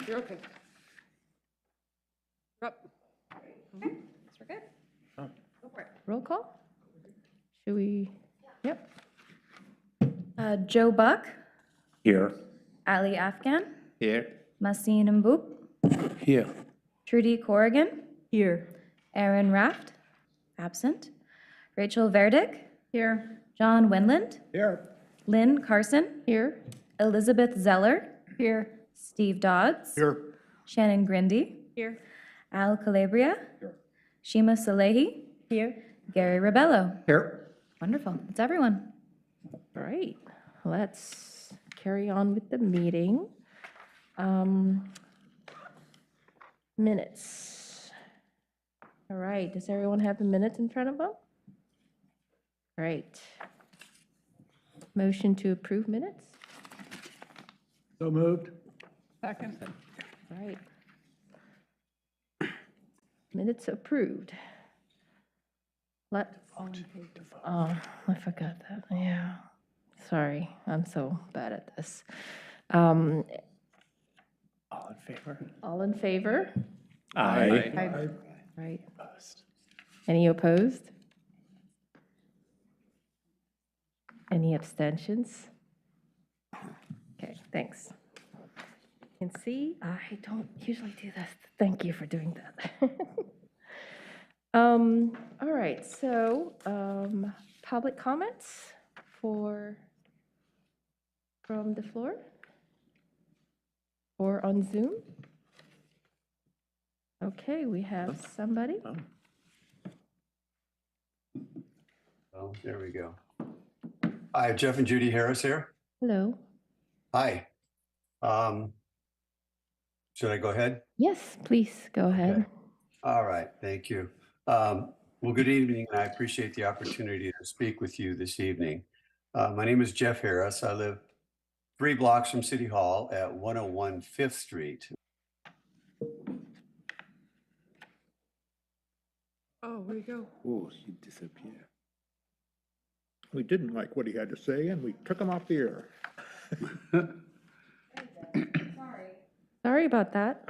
You're okay. You're up. Okay, so we're good. Oh. Go for it. Roll call? Should we? Yep. Joe Buck, Here. Ali Afghan, Here. Masin Mboop, Here. Trudy Corrigan. Here. Aaron Raft, absent. Rachel Verdick. Here. John Winland. Here. Lynn Carson. Here. Elizabeth Zeller. Here. Steve Dodds. Here. Shannon Grindy. Here. Al Calabria. Here. Shima Salehi. Here. Gary Rebello. Here. Wonderful. That's everyone. All right, let's carry on with the meeting. Minutes. All right, does everyone have the minutes in front of them? All right. Motion to approve minutes? So moved. Second. All right. Minutes approved. Oh, I forgot that, yeah. Sorry, I'm so bad at this. All in favor? All in favor? Aye. Right. Any opposed? Any abstentions? Okay, thanks. You can see, I don't usually do this. Thank you for doing that. All right, so public comments from the floor or on Zoom? Okay, we have somebody. Oh, there we go. Hi, Jeff and Judy Harris here. Hello. Hi. Should I go ahead? Yes, please go ahead. Okay. All right, thank you. Well, good evening, and I appreciate the opportunity to speak with you this evening. My name is Jeff Harris. I live 3 blocks from City Hall at 101 5th Street. Oh, where you go? Oh, he disappeared. We didn't like what he had to say, and we took him off the air. Sorry about that.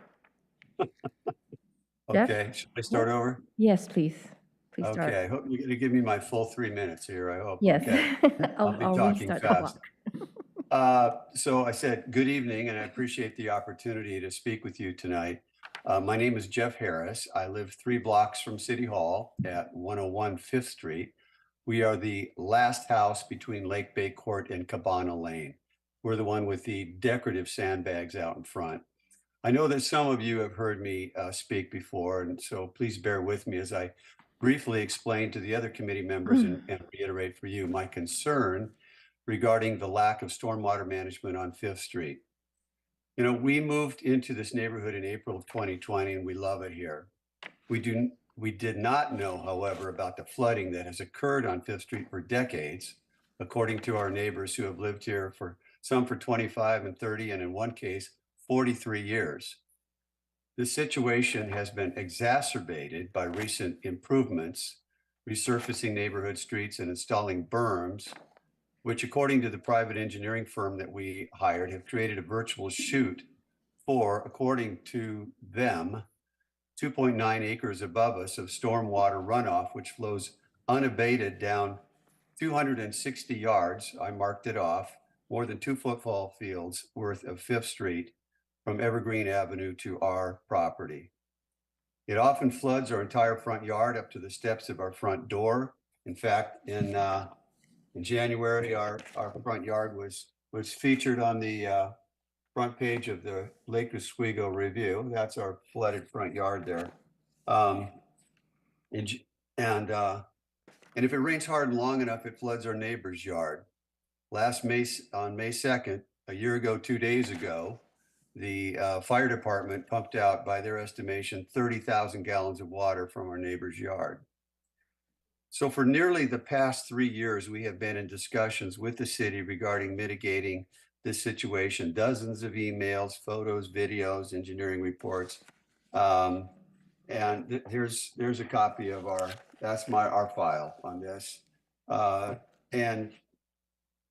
Jeff? Okay, should I start over? Yes, please. Please Okay, start. I hope you're going to give me my full 3 minutes here, I hope. Yes. Okay. I'll be talking restart the fast. clock. So I said, good evening, and I appreciate the opportunity to speak with you tonight. My name is Jeff Harris. I live 3 blocks from City Hall at 101 5th Street. We are the last house between Lake Bay Court and Cabana Lane. We're the one with the decorative sandbags out in front. I know that some of you have heard me speak before, and so please bear with me as I briefly explain to the other committee members and reiterate for you my concern regarding the lack of stormwater management on 5th Street. You know, we moved into this neighborhood in April of 2020, and we love it here. We did not know, however, about the flooding that has occurred on 5th Street for decades, according to our neighbors who have lived here for some for 25 and 30, and in one case, 43 years. This situation has been exacerbated by recent improvements, resurfacing neighborhood streets and installing berms, which according to the private engineering firm that we hired, have created a virtual chute for, according to them, 2.9 acres above us of stormwater runoff, which flows unabated down 260 yards, I marked it off, more than 2 football fields worth of 5th Street from Evergreen Avenue to our property. It often floods our entire front yard up to the steps of our front door. In fact, in January, our front yard was featured on the front page of the Lake Oswego Review. That's our flooded front yard there. And if it rains hard and long enough, it floods our neighbor's yard. On May 2nd, a year ago, 2 days ago, the fire department pumped out, by their estimation, 30,000 gallons of water from our neighbor's yard. So for nearly the past 3 years, we have been in discussions with the city regarding mitigating this situation, dozens of emails, photos, videos, engineering reports. And here's a copy of our file on this. And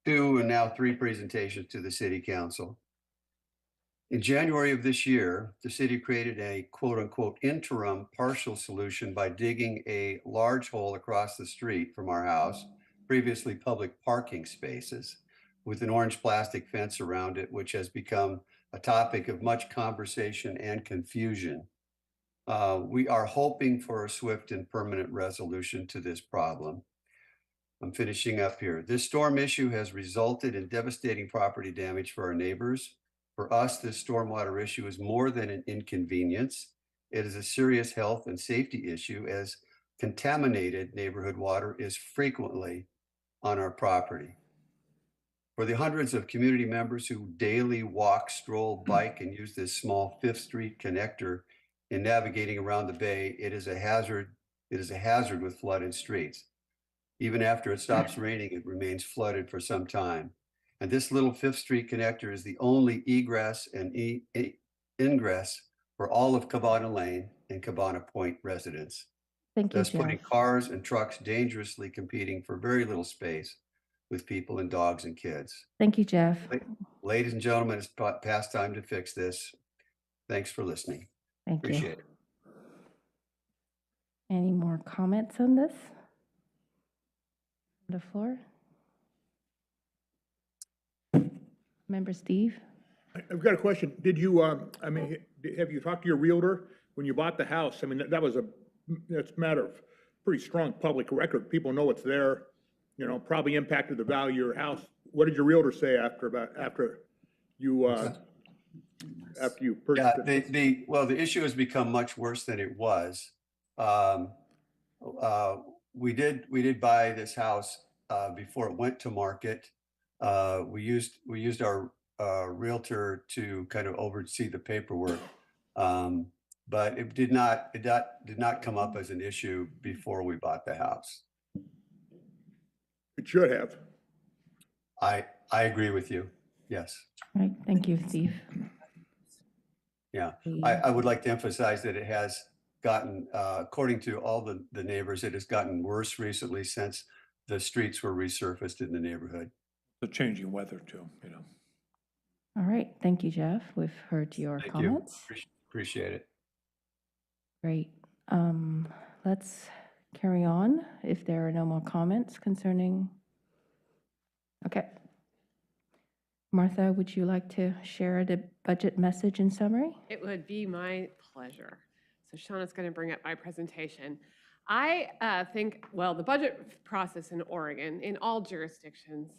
2 and now 3 presentations to the city council. In January of this year, the city created a quote unquote interim partial solution by digging a large hole across the street from our house, previously public parking spaces, with an orange plastic fence around it, which has become a topic of much conversation and confusion. We are hoping for a swift and permanent resolution to this problem. I'm finishing up here. This storm issue has resulted in devastating property damage for our neighbors. For us, this stormwater issue is more than an inconvenience. It is a serious health and safety issue, as contaminated neighborhood water is frequently on our property. For the hundreds of community members who daily walk, stroll, bike, and use this small 5th Street connector in navigating around the bay, it is a hazard. It is a hazard with flooded streets. Even after it stops raining, it remains flooded for some time. And this little 5th Street connector is the only egress and ingress for all of Cabana Lane and Cabana Point residents, Thank you, thus putting Jeff. cars and trucks dangerously competing for very little space with people and dogs and kids. Thank you, Jeff. Ladies and gentlemen, it's past time to fix this. Thanks for listening. Thank you. Appreciate it. Any more comments on this? On the floor? Member Steve? I've got a question. Did you, I mean, have you talked to your realtor when you bought the house? I mean, that's a matter of pretty strong public record. People know it's there, you know, probably impacted the value of your house. What did your realtor say after you purchased it? Well, the issue has become much worse than it was. We did buy this house before it went to market. We used our realtor to kind of oversee the paperwork, but it did not come up as an issue before we bought the house. It should have. I agree with you. Yes. Right, thank you, Steve. Yeah, I would like to emphasize that it has gotten, according to all the neighbors, it has gotten worse recently since the streets were resurfaced in the neighborhood. The changing weather too, you know. All right, thank you, Jeff. We've heard your Thank comments. you. Appreciate it. Great. Let's carry on if there are no more comments concerning. Okay. Martha, would you like to share the budget message and summary? It would be my pleasure. So Shauna's going to bring up my presentation. I think, well, the budget process in Oregon, in all jurisdictions,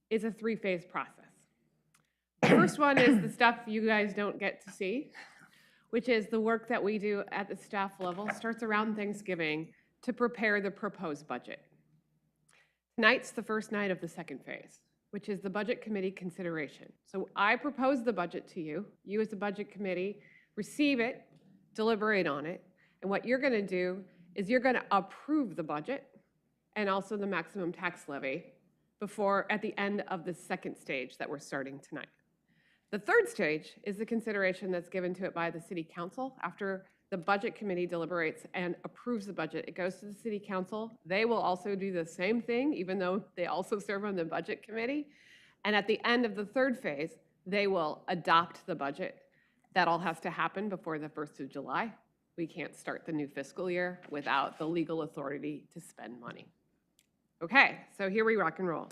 is a 3-phase process. The first one is the stuff you guys don't get to see, which is the work that we do at the staff level, starts around Thanksgiving to prepare the proposed budget. Tonight's the first night of the second phase, which is the budget committee consideration. So I propose the budget to you. You as the budget committee receive it, deliberate on it, and what you're going to do is you're going to approve the budget and also the maximum tax levy at the end of the second stage that we're starting tonight. The third stage is the consideration that's given to it by the city council. After the budget committee deliberates and approves the budget, it goes to the city council. They will also do the same thing, even though they also serve on the budget committee. And at the end of the third phase, they will adopt the budget. That all has to happen before the 1st of July. We can't start the new fiscal year without the legal authority to spend money. Okay, so here we rock and roll.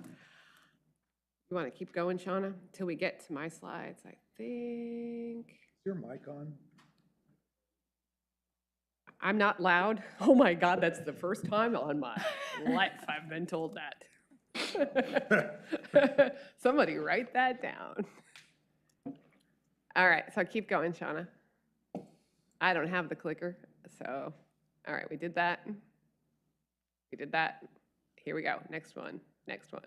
You want to keep going, Shauna, till we get to my slides, I think. Is your mic on? I'm not loud. Oh my God, that's the first time on my life I've been told that. Somebody write that down. All right, so keep going, Shauna. I don't have the clicker, so, all right, we did that. We did that. Here we go, next one, next one.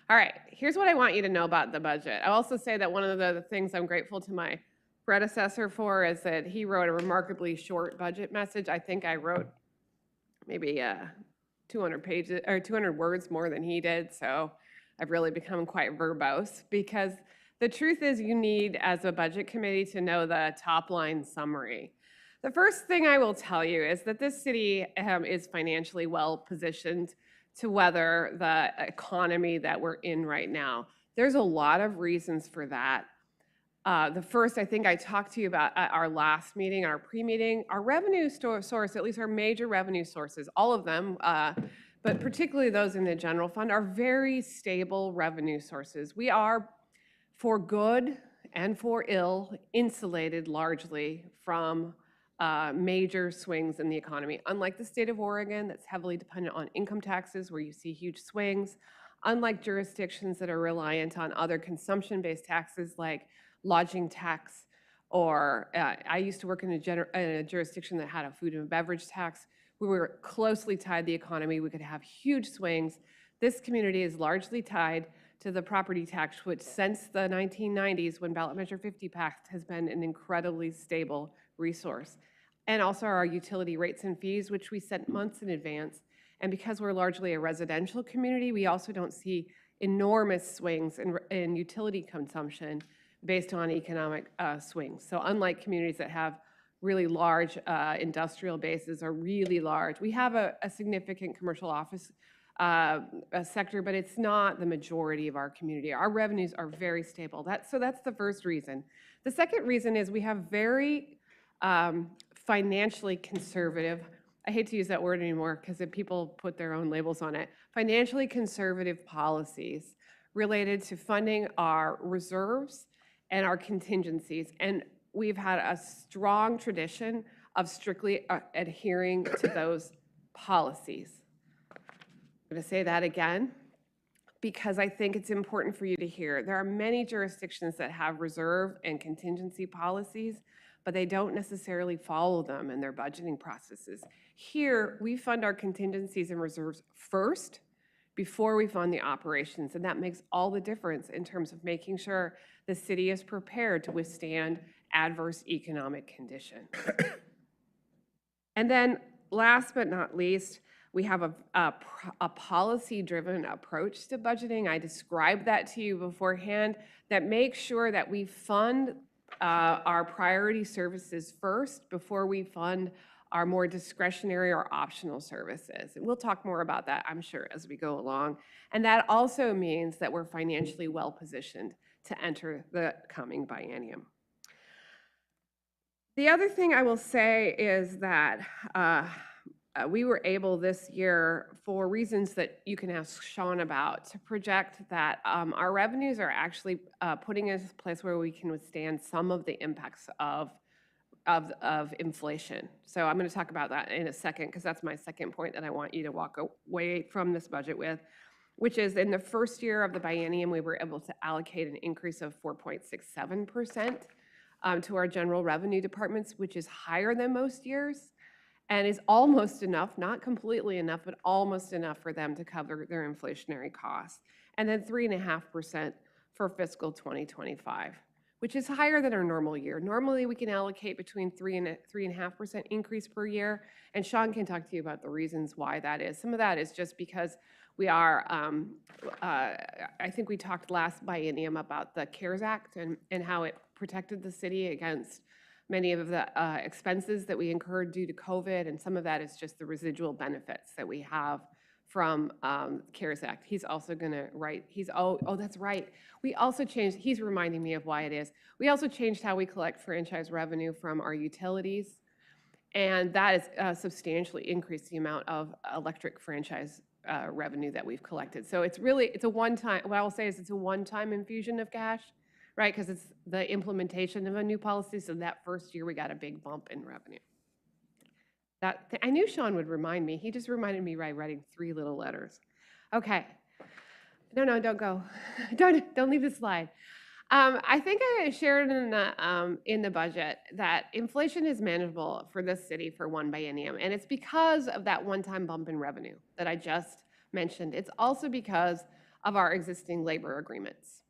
All right, here's what I want you to know about the budget. I'll also say that one of the things I'm grateful to my predecessor for is that he wrote a remarkably short budget message. I think I wrote maybe 200 pages or 200 words more than he did, so I've really become quite verbose because the truth is you need, as a budget committee, to know the top line summary. The first thing I will tell you is that this city is financially well positioned to weather the economy that we're in right now. There's a lot of reasons for that. The first, I think I talked to you about at our last meeting, our pre-meeting, our revenue source, at least our major revenue sources, all of them, but particularly those in the general fund, are very stable revenue sources. We are, for good and for ill, insulated largely from major swings in the economy. Unlike the state of Oregon, that's heavily dependent on income taxes, where you see huge swings, unlike jurisdictions that are reliant on other consumption-based taxes like lodging tax, or I used to work in a jurisdiction that had a food and beverage tax. We were closely tied to the economy. We could have huge swings. This community is largely tied to the property tax, which since the 1990s, when ballot measure 50 passed, has been an incredibly stable resource. And also our utility rates and fees, which we set months in advance. And because we're largely a residential community, we also don't see enormous swings in utility consumption based on economic swings. So unlike communities that have really large industrial bases or really large, we have a significant commercial office sector, but it's not the majority of our community. Our revenues are very stable. So that's the first reason. The second reason is we have very financially conservative, I hate to use that word anymore because people put their own labels on it, financially conservative policies related to funding our reserves and our contingencies. And we've had a strong tradition of strictly adhering to those policies. I'm going to say that again because I think it's important for you to hear. There are many jurisdictions that have reserve and contingency policies, but they don't necessarily follow them in their budgeting processes. Here, we fund our contingencies and reserves first before we fund the operations, and that makes all the difference in terms of making sure the city is prepared to withstand adverse economic conditions. And then last but not least, we have a policy-driven approach to budgeting. I described that to you beforehand, that makes sure that we fund our priority services first before we fund our more discretionary or optional services. And we'll talk more about that, I'm sure, as we go along. And that also means that we're financially well-positioned to enter the coming biennium. The other thing I will say is that we were able this year, for reasons that you can ask Sean about, to project that our revenues are actually putting us in a place where we can withstand some of the impacts of inflation. So I'm going to talk about that in a second, because that's my second point that I want you to walk away from this budget with, which is in the first year of the biennium, we were able to allocate an increase of 4.67% to our general revenue departments, which is higher than most years, and is almost enough, not completely enough, but almost enough for them to cover their inflationary costs. And then 3.5% for fiscal 2025, which is higher than our normal year. Normally, we can allocate between 3.5% increase per year, and Sean can talk to you about the reasons why that is. Some of that is just because we are, I think we talked last biennium about the CARES Act and how it protected the city against many of the expenses that we incurred due to COVID, and some of that is just the residual benefits that we have from CARES Act. He's also going to write, oh, that's right. We also changed, he's reminding me of why it is. We also changed how we collect franchise revenue from our utilities, and that has substantially increased the amount of electric franchise revenue that we've collected. So it's a one-time, what I will say is it's a one-time infusion of cash, right? Because it's the implementation of a new policy. So that first year we got a big bump in revenue. I knew Sean would remind me. He just reminded me by writing 3 little letters. Okay. No, don't go. Don't leave the slide. I think I shared in the budget that inflation is manageable for this city for one biennium, and it's because of that one-time bump in revenue that I just mentioned. It's also because of our existing labor agreements.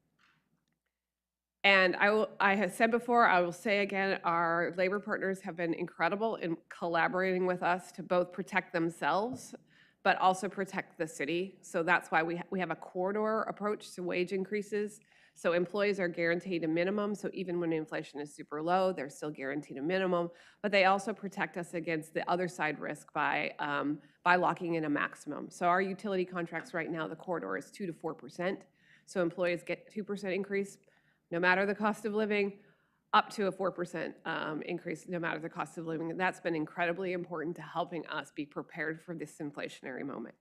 And I have said before, I will say again, our labor partners have been incredible in collaborating with us to both protect themselves, but also protect the city. So that's why we have a corridor approach to wage increases. So employees are guaranteed a minimum. So even when inflation is super low, they're still guaranteed a minimum. But they also protect us against the other side risk by locking in a maximum. So our utility contracts right now, the corridor is 2 to 4%. So employees get 2% increase, no matter the cost of living, up to a 4% increase, no matter the cost of living. And that's been incredibly important to helping us be prepared for this inflationary moment.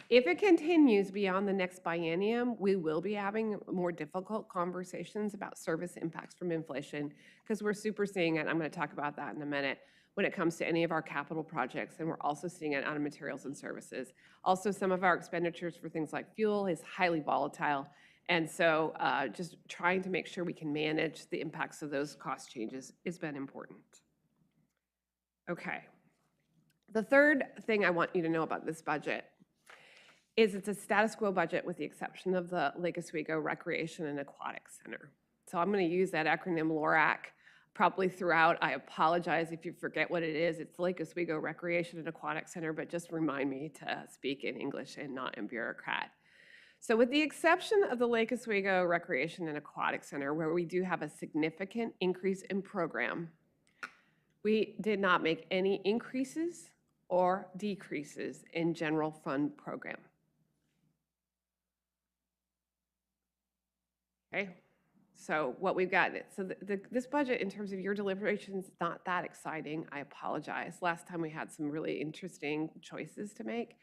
If it continues beyond the next biennium, we will be having more difficult conversations about service impacts from inflation because we're super seeing it. I'm going to talk about that in a minute when it comes to any of our capital projects, and we're also seeing it out of materials and services. Also, some of our expenditures for things like fuel is highly volatile, and so just trying to make sure we can manage the impacts of those cost changes has been important. Okay. The third thing I want you to know about this budget is it's a status quo budget with the exception of the Lake Oswego Recreation and Aquatic Center. So I'm going to use that acronym LORAC probably throughout. I apologize if you forget what it is. It's Lake Oswego Recreation and Aquatic Center, but just remind me to speak in English and not in bureaucrat. So with the exception of the Lake Oswego Recreation and Aquatic Center, where we do have a significant increase in program, we did not make any increases or decreases in general fund program. Okay, so what we've got, so this budget in terms of your deliberations is not that exciting. I apologize. Last time we had some really interesting choices to make.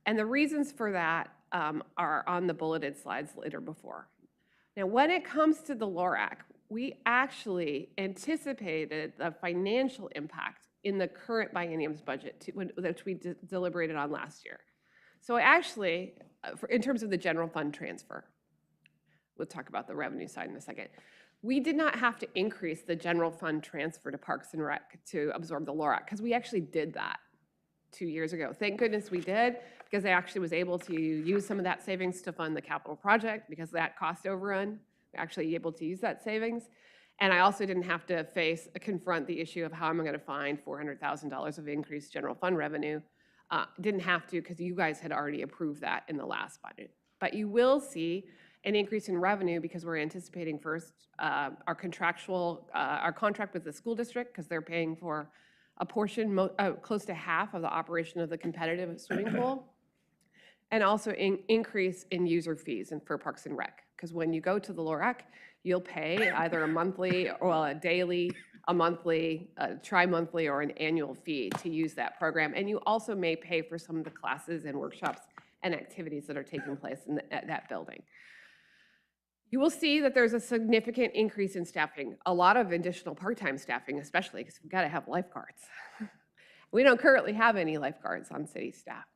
And the reasons for that are on the bulleted slides later before. Now, when it comes to the LORAC, we actually anticipated the financial impact in the current biennium's budget, which we deliberated on last year. So actually, in terms of the general fund transfer, we'll talk about the revenue side in a second. We did not have to increase the general fund transfer to Parks and Rec to absorb the LORAC, because we actually did that 2 years ago. Thank goodness we did, because I actually was able to use some of that savings to fund the capital project because of that cost overrun. We're actually able to use that savings. And I also didn't have to confront the issue of how am I going to find $400,000 of increased general fund revenue. Didn't have to because you guys had already approved that in the last budget. But you will see an increase in revenue because we're anticipating first our contract with the school district, because they're paying for a portion, close to half of the operation of the competitive swimming pool, and also increase in user fees and for Parks and Rec. Because when you go to the LORAC, you'll pay either a monthly or a daily, a monthly, a tri-monthly, or an annual fee to use that program. And you also may pay for some of the classes and workshops and activities that are taking place in that building. You will see that there's a significant increase in staffing, a lot of additional part-time staffing, especially because we've got to have lifeguards. We don't currently have any lifeguards on city staff.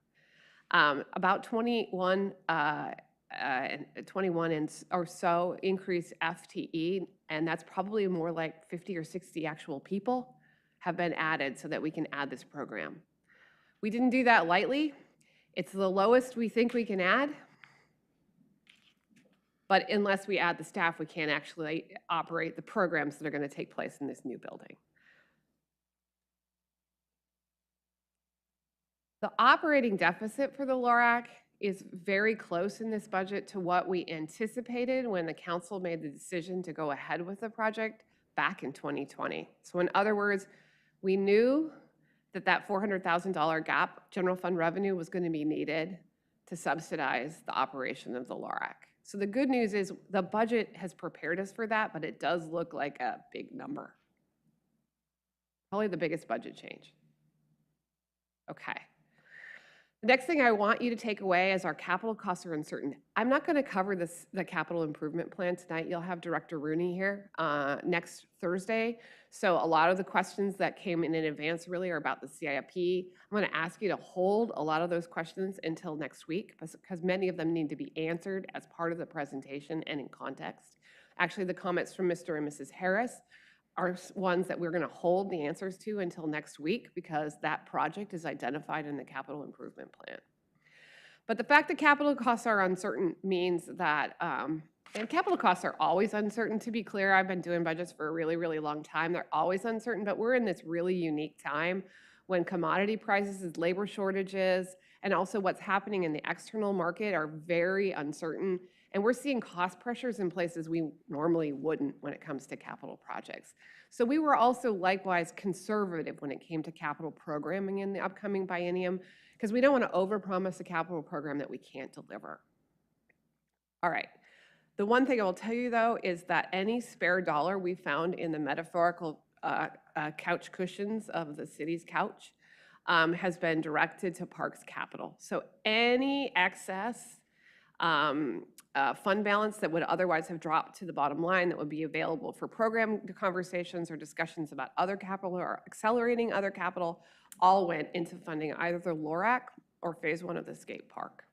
About 21 or so increase FTE, and that's probably more like 50 or 60 actual people have been added so that we can add this program. We didn't do that lightly. It's the lowest we think we can add. But unless we add the staff, we can't actually operate the programs that are going to take place in this new building. The operating deficit for the LORAC is very close in this budget to what we anticipated when the council made the decision to go ahead with the project back in 2020. So in other words, we knew that that $400,000 gap general fund revenue was going to be needed to subsidize the operation of the LORAC. So the good news is the budget has prepared us for that, but it does look like a big number. Probably the biggest budget change. Okay. The next thing I want you to take away is our capital costs are uncertain. I'm not going to cover the capital improvement plan tonight. You'll have Director Rooney here next Thursday. So a lot of the questions that came in advance really are about the CIP. I'm going to ask you to hold a lot of those questions until next week because many of them need to be answered as part of the presentation and in context. Actually, the comments from Mr. and Mrs. Harris are ones that we're going to hold the answers to until next week because that project is identified in the capital improvement plan. But the fact that capital costs are uncertain means that, and capital costs are always uncertain, to be clear. I've been doing budgets for a really, really long time. They're always uncertain, but we're in this really unique time when commodity prices, labor shortages, and also what's happening in the external market are very uncertain. And we're seeing cost pressures in places we normally wouldn't when it comes to capital projects. So we were also likewise conservative when it came to capital programming in the upcoming biennium because we don't want to overpromise a capital program that we can't deliver. All right. The one thing I will tell you, though, is that any spare dollar we found in the metaphorical couch cushions of the city's couch has been directed to Parks Capital. So any excess fund balance that would otherwise have dropped to the bottom line that would be available for program conversations or discussions about other capital or accelerating other capital all went into funding either the LORAC or Phase 1 of the skate park.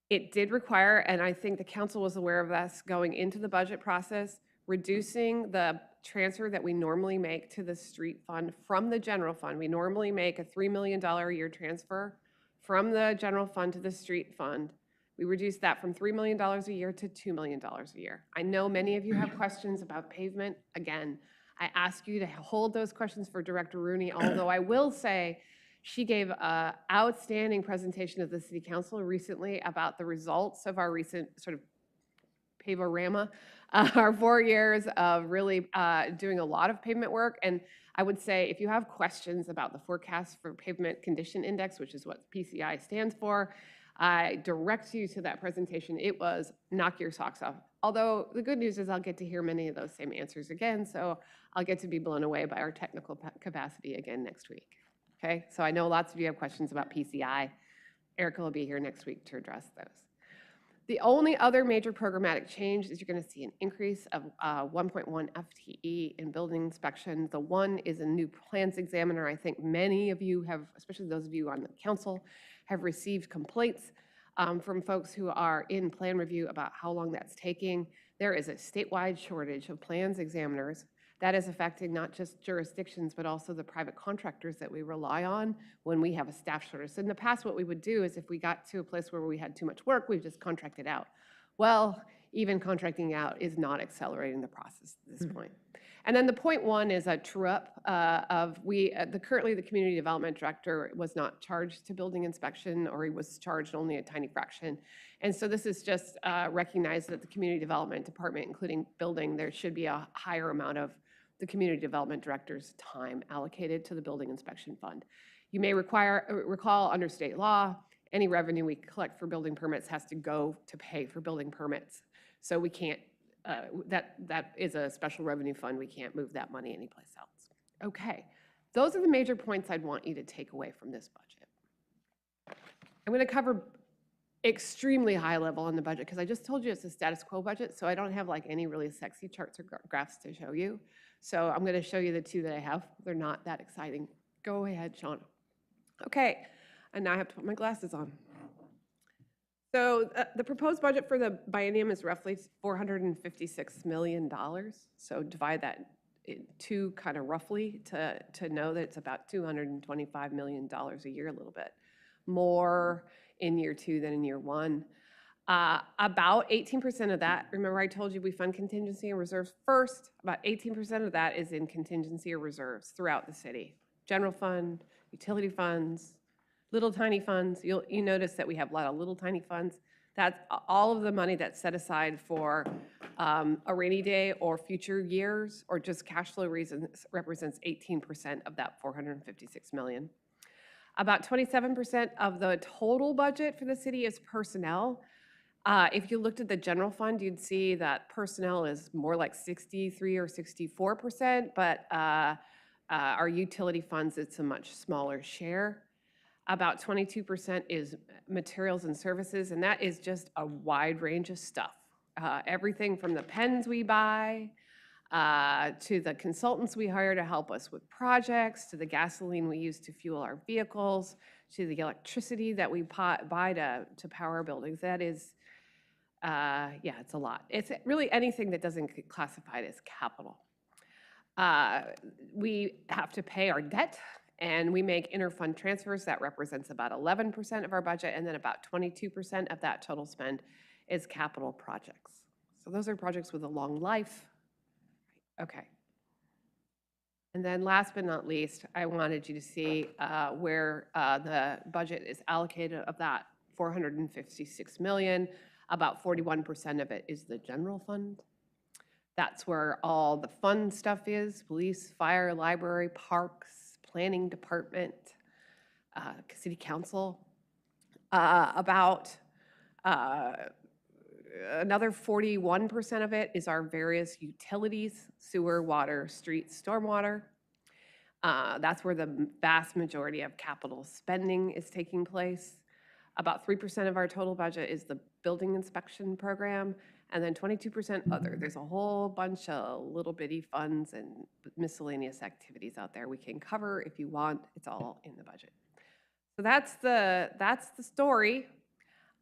It did require, and I think the council was aware of this going into the budget process, reducing the transfer that we normally make to the street fund from the general fund. We normally make a $3 million a year transfer from the general fund to the street fund. We reduced that from $3 million a year to $2 million a year. I know many of you have questions about pavement. Again, I ask you to hold those questions for Director Rooney, although I will say she gave an outstanding presentation to the City Council recently about the results of our recent sort of pavorama, our 4 years of really doing a lot of pavement work. And I would say if you have questions about the forecast for Pavement Condition Index, which is what PCI stands for, I direct you to that presentation. It was knock your socks off. Although the good news is I'll get to hear many of those same answers again, so I'll get to be blown away by our technical capacity again next week. Okay, so I know lots of you have questions about PCI. Erica will be here next week to address those. The only other major programmatic change is you're going to see an increase of 1.1 FTE in building inspection. The one is a new plans examiner. I think many of you have, especially those of you on the council, have received complaints from folks who are in plan review about how long that's taking. There is a statewide shortage of plans examiners. That is affecting not just jurisdictions, but also the private contractors that we rely on when we have a staff shortage. So in the past, what we would do is if we got to a place where we had too much work, we just contracted out. Well, even contracting out is not accelerating the process at this point. And then the point one is a true-up of currently the community development director was not charged to building inspection, or he was charged only a tiny fraction. And so this is just recognize that the community development department, including building, there should be a higher amount of the community development director's time allocated to the building inspection fund. You may recall under state law, any revenue we collect for building permits has to go to pay for building permits. So we can't, that is a special revenue fund. We can't move that money anyplace else. Okay, those are the major points I'd want you to take away from this budget. I'm going to cover extremely high level on the budget because I just told you it's a status quo budget, so I don't have like any really sexy charts or graphs to show you. So I'm going to show you the two that I have. They're not that exciting. Go ahead, Sean. Okay, and now I have to put my glasses on. So the proposed budget for the biennium is roughly $456 million. So divide that in two kind of roughly to know that it's about $225 million a year, a little bit more in year two than in year one. About 18% of that, remember I told you we fund contingency and reserves first, about 18% of that is in contingency or reserves throughout the city. General fund, utility funds, little tiny funds. You notice that we have a lot of little tiny funds. That's all of the money that's set aside for a rainy day or future years or just cash flow reasons represents 18% of that $456 million. About 27% of the total budget for the city is personnel. If you looked at the general fund, you'd see that personnel is more like 63 or 64%, but our utility funds, it's a much smaller share. About 22% is materials and services, and that is just a wide range of stuff. Everything from the pens we buy, to the consultants we hire to help us with projects, to the gasoline we use to fuel our vehicles, to the electricity that we buy to power our buildings. That is, yeah, it's a lot. It's really anything that doesn't get classified as capital. We have to pay our debt, and we make interfund transfers. That represents about 11% of our budget, and then about 22% of that total spend is capital projects. So those are projects with a long life. Okay. And then last but not least, I wanted you to see where the budget is allocated of that $456 million. About 41% of it is the general fund. That's where all the fun stuff is: police, fire, library, parks, planning department, city council. About another 41% of it is our various utilities, sewer, water, street, stormwater. That's where the vast majority of capital spending is taking place. About 3% of our total budget is the building inspection program, and then 22% other. There's a whole bunch of little bitty funds and miscellaneous activities out there we can cover if you want. It's all in the budget. So that's the story.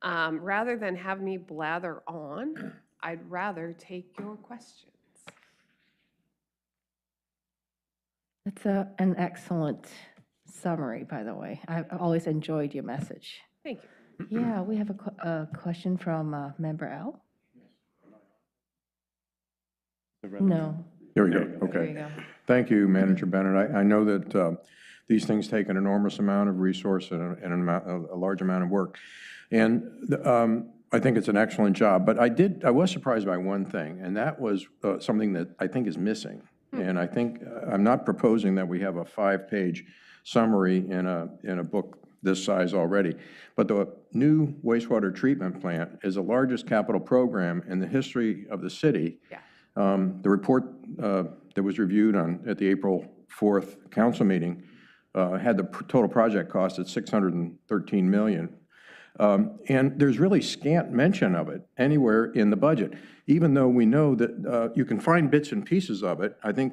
Rather than have me blather on, I'd rather take your questions. That's an excellent summary, by the way. I've always enjoyed your message. Thank you. Yeah, we have a question from Member L. No. There we go, There you okay. go. Thank you, Manager Bennett. I know that these things take an enormous amount of resource and a large amount of work. And I think it's an excellent job. But I was surprised by one thing, and that was something that I think is missing. And I think, I'm not proposing that we have a 5-page summary in a book this size already, but the new wastewater treatment plant is the largest capital program in the history of the city. Yeah. The report that was reviewed at the April 4th council meeting had the total project cost at $613 million. And there's really scant mention of it anywhere in the budget, even though we know that you can find bits and pieces of it. I think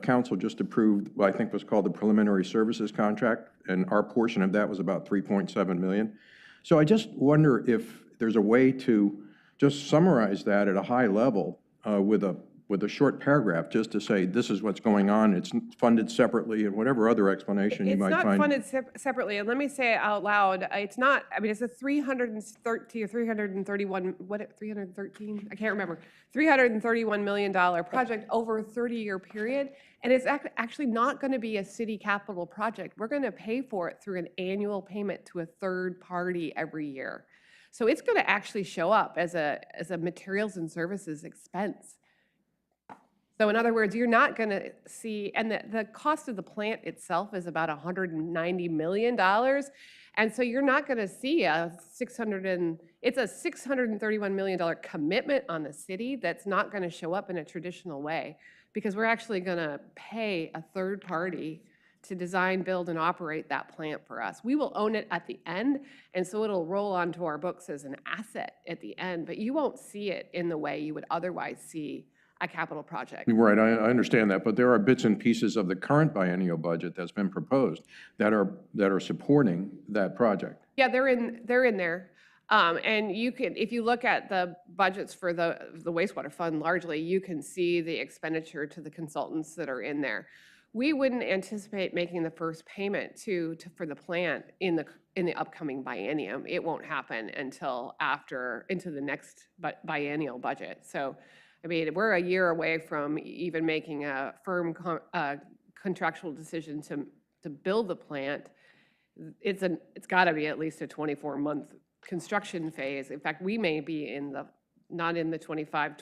council just approved what I think was called the preliminary services contract, and our portion of that was about $3.7 million. So I just wonder if there's a way to just summarize that at a high level with a short paragraph, just to say, this is what's going on, it's funded separately, and whatever other explanation you might find. It's not funded separately, and let me say it out loud, it's not, I mean, it's a 313 or 331, 313? I can't remember. $331 million project over a 30-year period, and it's actually not going to be a city capital project. We're going to pay for it through an annual payment to a third party every year. So it's going to actually show up as a materials and services expense. So in other words, you're not going to see, and the cost of the plant itself is about $190 million. And so you're not going to see it's a $631 million commitment on the city that's not going to show up in a traditional way, because we're actually going to pay a third party to design, build, and operate that plant for us. We will own it at the end, and so it'll roll onto our books as an asset at the end, but you won't see it in the way you would otherwise see a capital project. Right, I understand that, but there are bits and pieces of the current biennial budget that's been proposed that are supporting that project. Yeah, they're in there. And you can, if you look at the budgets for the wastewater fund largely, you can see the expenditure to the consultants that are in there. We wouldn't anticipate making the first payment for the plant in the upcoming biennium. It won't happen until into the next biennial budget. So, I mean, we're a year away from even making a firm contractual decision to build the plant. It's got to be at least a 24-month construction phase. In fact, we may be not in the 25-27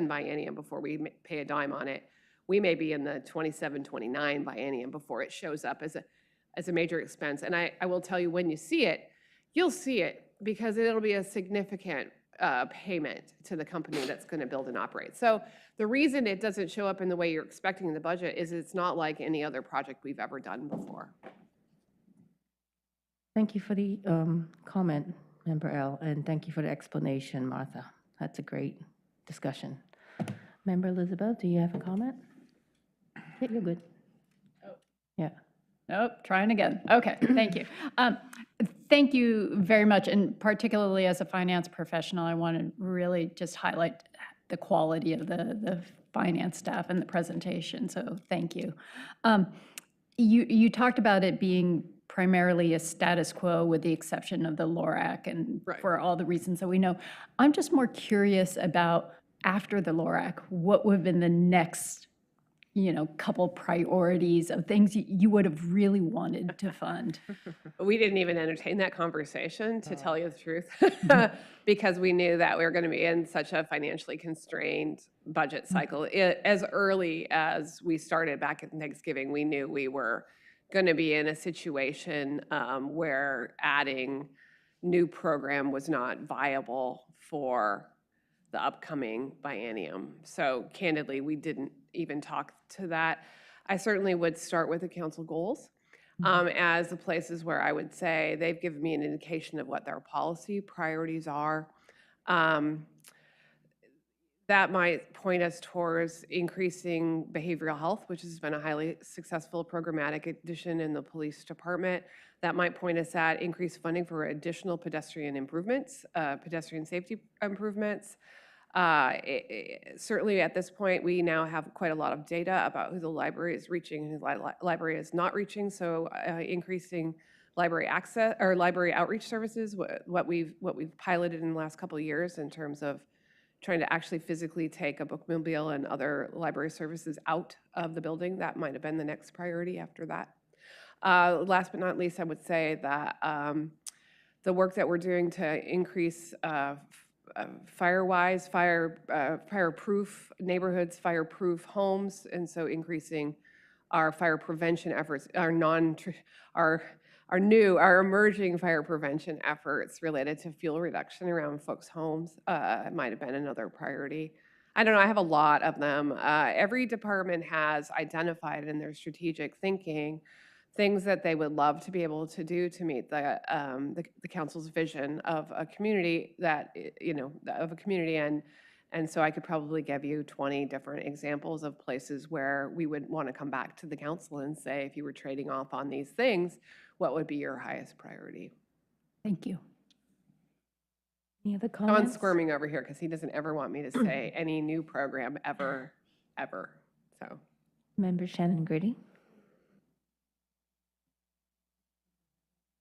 biennium before we pay a dime on it. We may be in the 27-29 biennium before it shows up as a major expense. And I will tell you, when you see it, you'll see it, because it'll be a significant payment to the company that's going to build and operate. So the reason it doesn't show up in the way you're expecting in the budget is it's not like any other project we've ever done before. Thank you for the comment, Member L, and thank you for the explanation, Martha. That's a great discussion. Member Elizabeth, do you have a comment? Yeah, you're good. Oh. Yeah. Nope, trying again. Okay, thank you. Thank you very much, and particularly as a finance professional, I want to really just highlight the quality of the finance staff and the presentation, so thank you. You talked about it being primarily a status quo with the exception of the LORAC, and Right. for all the reasons that we know. I'm just more curious about, after the LORAC, what would have been the next couple priorities of things you would have really wanted to fund? We didn't even entertain that conversation, to tell you the truth, because we knew that we were going to be in such a financially constrained budget cycle. As early as we started back at Thanksgiving, we knew we were going to be in a situation where adding new program was not viable for the upcoming biennium. So candidly, we didn't even talk to that. I certainly would start with the council goals as the places where I would say they've given me an indication of what their policy priorities are. That might point us towards increasing behavioral health, which has been a highly successful programmatic addition in the police department. That might point us at increased funding for additional pedestrian improvements, pedestrian safety improvements. Certainly at this point, we now have quite a lot of data about who the library is reaching and who the library is not reaching. So increasing library access or library outreach services, what we've piloted in the last couple of years in terms of trying to actually physically take a bookmobile and other library services out of the building. That might have been the next priority after that. Last but not least, I would say that the work that we're doing to increase fireproof neighborhoods, fireproof homes, and so increasing our fire prevention efforts, our emerging fire prevention efforts related to fuel reduction around folks' homes might have been another priority. I don't know, I have a lot of them. Every department has identified in their strategic thinking things that they would love to be able to do to meet the council's vision of a community that, of a community. And so I could probably give you 20 different examples of places where we would want to come back to the council and say, if you were trading off on these things, what would be your highest priority? Thank you. Any other Sean's comments? squirming over here because he doesn't ever want me to say any new program ever. So. Member Shannon Gritty.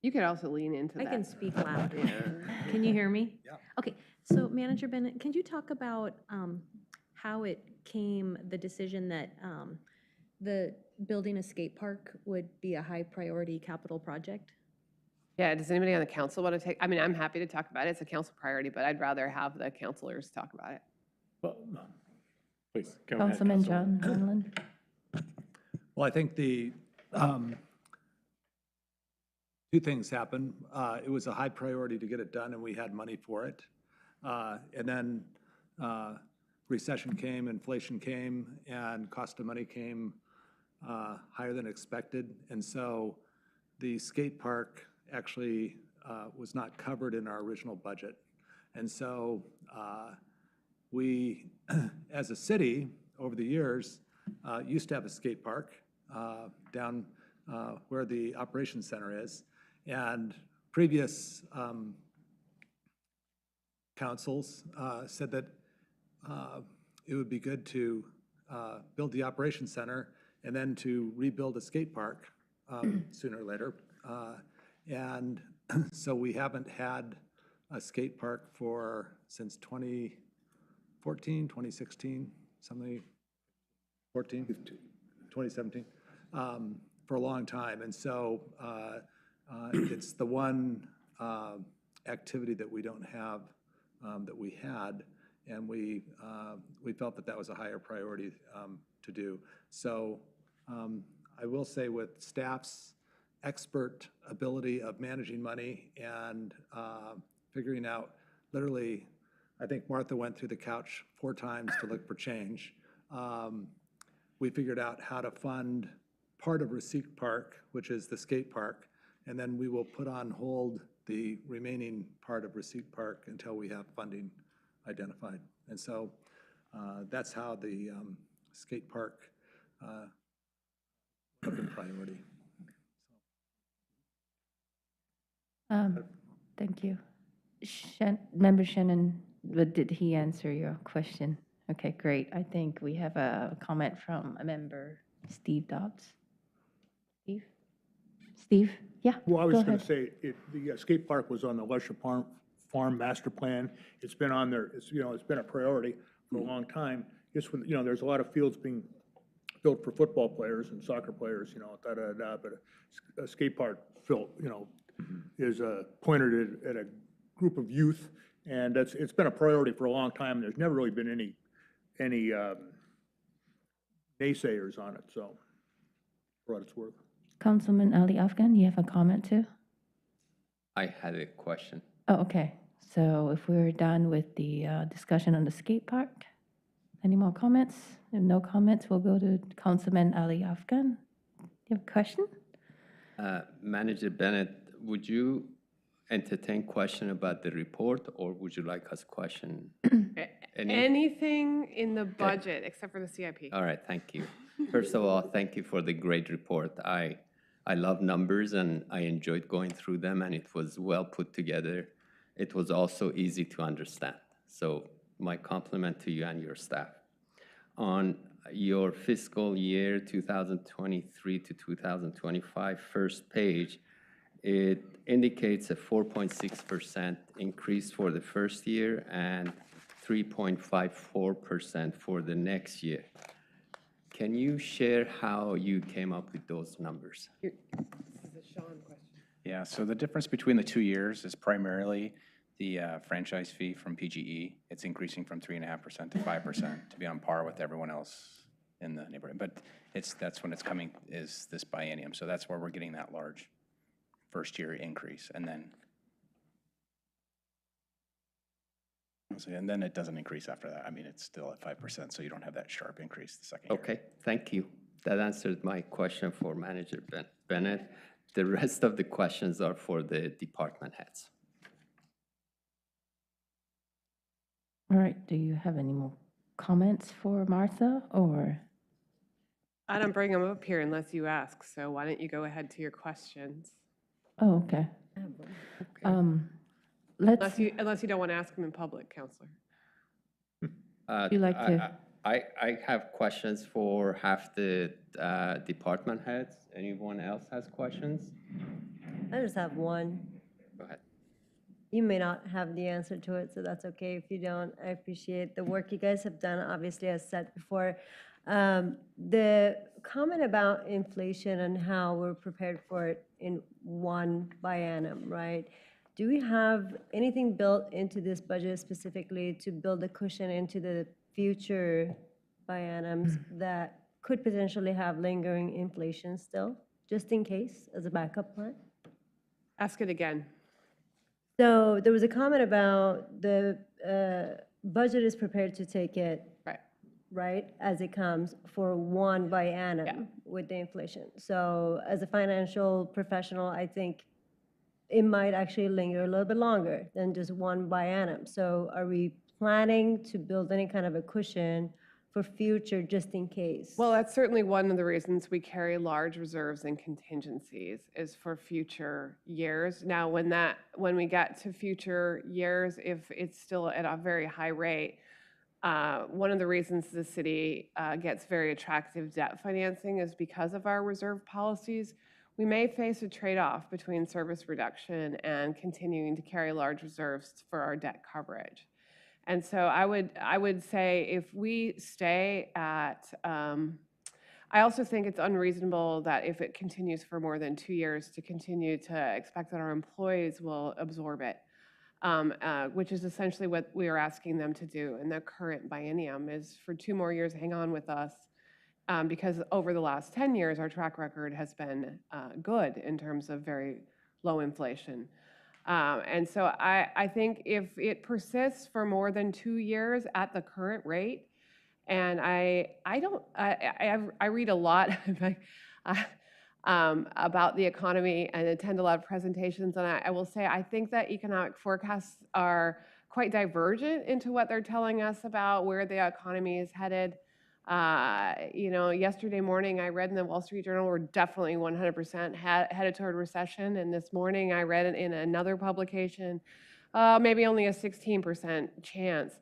You could also lean into that. I can speak loud. Yeah. Can you hear me? Yeah. Okay, so Manager Bennett, can you talk about how it came, the decision that the building a skate park would be a high priority capital project? Yeah, does anybody on the council want to take, I mean, I'm happy to talk about it. It's a council priority, but I'd rather have the councilors talk about it. Well, please, go ahead. Councilman Councilman. John Hanlon. Well, I think the two things happened. It was a high priority to get it done, and we had money for it. And then recession came, inflation came, and cost of money came higher than expected. And so the skate park actually was not covered in our original budget. And so we, as a city, over the years, used to have a skate park down where the operations center is. And previous councils said that it would be good to build the operations center and then to rebuild a skate park sooner or later. And so we haven't had a skate park since 2014, 2016, something, 2017, for a long time. And so it's the one activity that we don't have that we had, and we felt that that was a higher priority to do. So I will say, with staff's expert ability of managing money and figuring out, literally, I think Martha went through the couch 4 times to look for change. We figured out how to fund part of Receipt Park, which is the skate park, and then we will put on hold the remaining part of Receipt Park until we have funding identified. And so that's how the skate park took a priority. Thank you. Member Shannon, did he answer your question? Okay, great. I think we have a comment from a member, Steve Dobbs. Steve? Steve? Yeah, Well, I was go going to ahead. say, the skate park was on the Lusher Farm Master Plan. It's been on there, it's been a priority for a long time. Just when, there's a lot of fields being built for football players and soccer players, but a skate park built, is pointed at a group of youth, and it's been a priority for a long time. There's never really been any naysayers on it, so for what it's worth. Councilman Ali Afghan, you have a comment too? I had a question. Oh, okay. So if we're done with the discussion on the skate park, any more comments? If no comments, we'll go to Councilman Ali Afghan. You have a question? Manager Bennett, would you entertain question about the report, or would you like us question? Anything in the budget except for the CIP. All right, thank you. First of all, thank you for the great report. I love numbers, and I enjoyed going through them, and it was well put together. It was also easy to understand. So my compliment to you and your staff. On your fiscal year 2023 to 2025 first page, it indicates a 4.6% increase for the first year and 3.54% for the next year. Can you share how you came up with those numbers? This is a Sean question. Yeah, so the difference between the 2 years is primarily the franchise fee from PGE. It's increasing from 3.5% to 5% to be on par with everyone else in the neighborhood. But that's when it's coming, is this biennium. So that's where we're getting that large first-year increase. And then it doesn't increase after that. I mean, it's still at 5%, so you don't have that sharp increase the second year. Okay, thank you. That answered my question for Manager Bennett. The rest of the questions are for the department heads. All right, do you have any more comments for Martha, or? I don't bring them up here unless you ask, so why don't you go ahead to your questions? Oh, okay. Let's, Unless you don't want to ask them in public, Counselor. you like to? I have questions for half the department heads. Anyone else has questions? I just have one. Go ahead. You may not have the answer to it, so that's okay if you don't. I appreciate the work you guys have done, obviously, as said before. The comment about inflation and how we're prepared for it in one biennium, right? Do we have anything built into this budget specifically to build a cushion into the future bienniums that could potentially have lingering inflation still, just in case, as a backup plan? Ask it again. So there was a comment about the budget is prepared to take it, right, as it comes for one biennium with the inflation. So as a financial professional, I think it might actually linger a little bit longer than just one biennium. So are we planning to build any kind of a cushion for future, just in case? Well, that's certainly one of the reasons we carry large reserves and contingencies is for future years. Now, when we get to future years, if it's still at a very high rate, one of the reasons the city gets very attractive debt financing is because of our reserve policies. We may face a trade-off between service reduction and continuing to carry large reserves for our debt coverage. And so I would say if we stay at, I also think it's unreasonable that if it continues for more than 2 years to continue to expect that our employees will absorb it, which is essentially what we are asking them to do in the current biennium, is for 2 more years hang on with us, because over the last 10 years, our track record has been good in terms of very low inflation. And so I think if it persists for more than 2 years at the current rate, and I read a lot about the economy and attend a lot of presentations, and I will say I think that economic forecasts are quite divergent into what they're telling us about where the economy is headed. Yesterday morning I read in the Wall Street Journal we're definitely 100% headed toward recession, and this morning I read it in another publication, maybe only a 16% chance.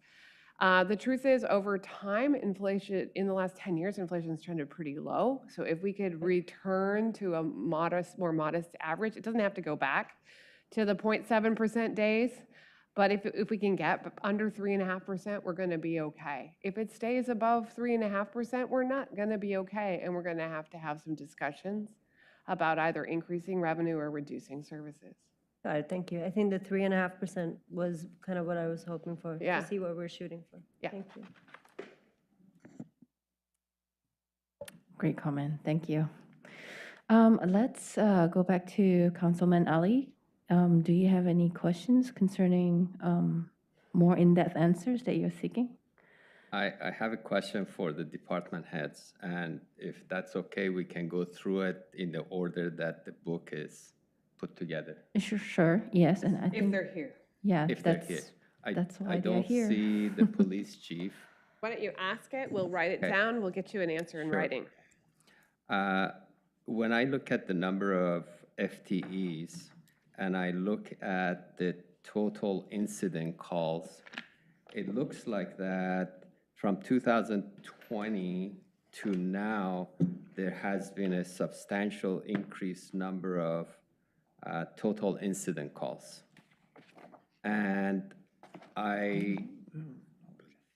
The truth is, over time, inflation, in the last 10 years, inflation has trended pretty low. So if we could return to a more modest average, it doesn't have to go back to the 0.7% days. But if we can get under 3.5%, we're going to be okay. If it stays above 3.5%, we're not going to be okay, and we're going to have some discussions about either increasing revenue or reducing services. Got it, thank you. I think the 3.5% was kind of what I was hoping for, to see what we're shooting for. Yeah. Thank you. Great comment, thank you. Let's go back to Councilman Ali. Do you have any questions concerning more in-depth answers that you're seeking? I have a question for the department heads, and if that's okay, we can go through it in the order that the book is put together. Sure, yes, and I If think, they're here. yeah, If they're here. that's why I they're don't here. see the police chief. Why don't you ask it? We'll write it Okay. down. We'll get you an answer in Sure. writing. When I look at the number of FTEs and I look at the total incident calls, it looks like that from 2020 to now, there has been a substantial increased number of total incident calls. And I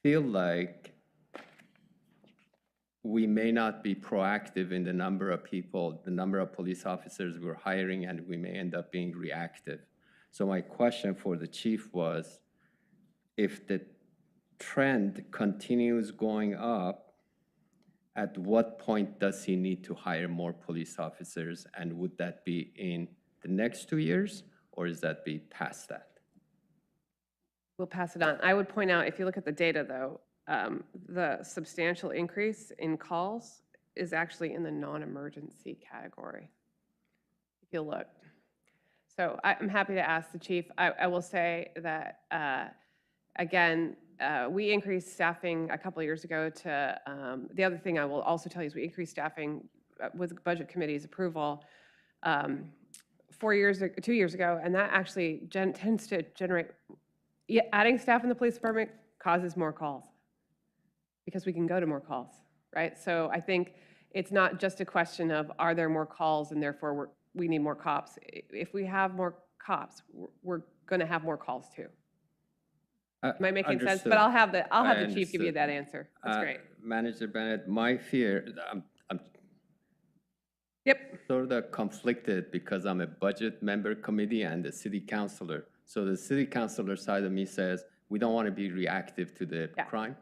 feel like we may not be proactive in the number of people, the number of police officers we're hiring, and we may end up being reactive. So my question for the chief was, if the trend continues going up, at what point does he need to hire more police officers? And would that be in the next 2 years, or is that be past that? We'll pass it on. I would point out, if you look at the data, though, the substantial increase in calls is actually in the non-emergency category, if you look. So I'm happy to ask the chief. I will say that, again, we increased staffing a couple of years ago to, the other thing I will also tell you is we increased staffing with Budget Committee's approval 2 years ago, and that actually tends to generate, adding staff in the police department causes more calls because we can go to more calls, right? So I think it's not just a question of are there more calls and therefore we need more cops. If we have more cops, we're going to have more calls too. Am I making sense? But I'll have the chief give you that answer. That's great. Manager Bennett, my fear, I'm Yep. sort of conflicted because I'm a budget member committee and a city councilor. So the city councilor side of me says, we don't want to be reactive to the crime.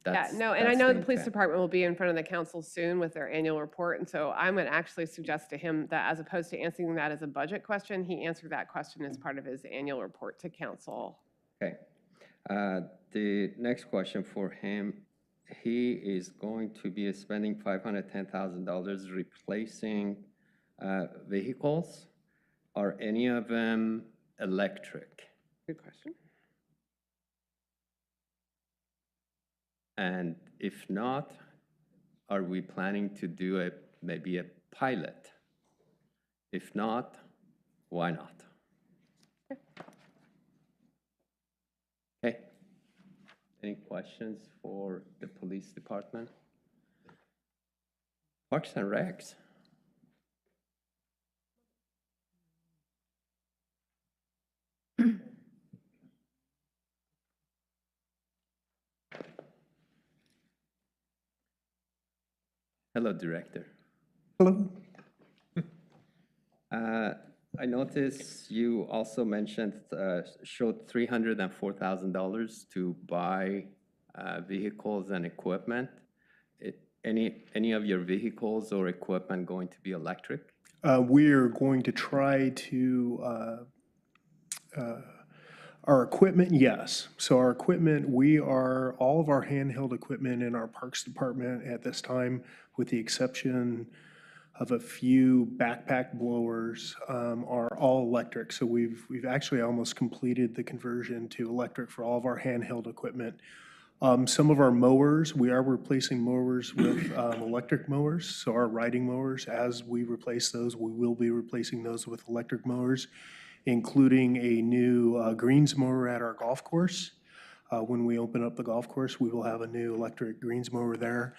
Yeah, no, and I know the police department will be in front of the council soon with their annual report, and so I'm going to actually suggest to him that as opposed to answering that as a budget question, he answered that question as part of his annual report to council. Okay. The next question for him, he is going to be spending $510,000 replacing vehicles. Are any of them electric? Good question. And if not, are we planning to do maybe a pilot? If not, why not? Okay. Any questions for the police department? Parks and Recs. Hello, Director. Hello. I noticed you also mentioned, showed $304,000 to buy vehicles and equipment. Any of your vehicles or equipment going to be electric? We're going to try to, our equipment, yes. So our equipment, all of our handheld equipment in our Parks Department at this time, with the exception of a few backpack blowers, are all electric. So we've actually almost completed the conversion to electric for all of our handheld equipment. Some of our mowers, we are replacing mowers with electric mowers. So our riding mowers, as we replace those, we will be replacing those with electric mowers, including a new greens mower at our golf course. When we open up the golf course, we will have a new electric greens mower there.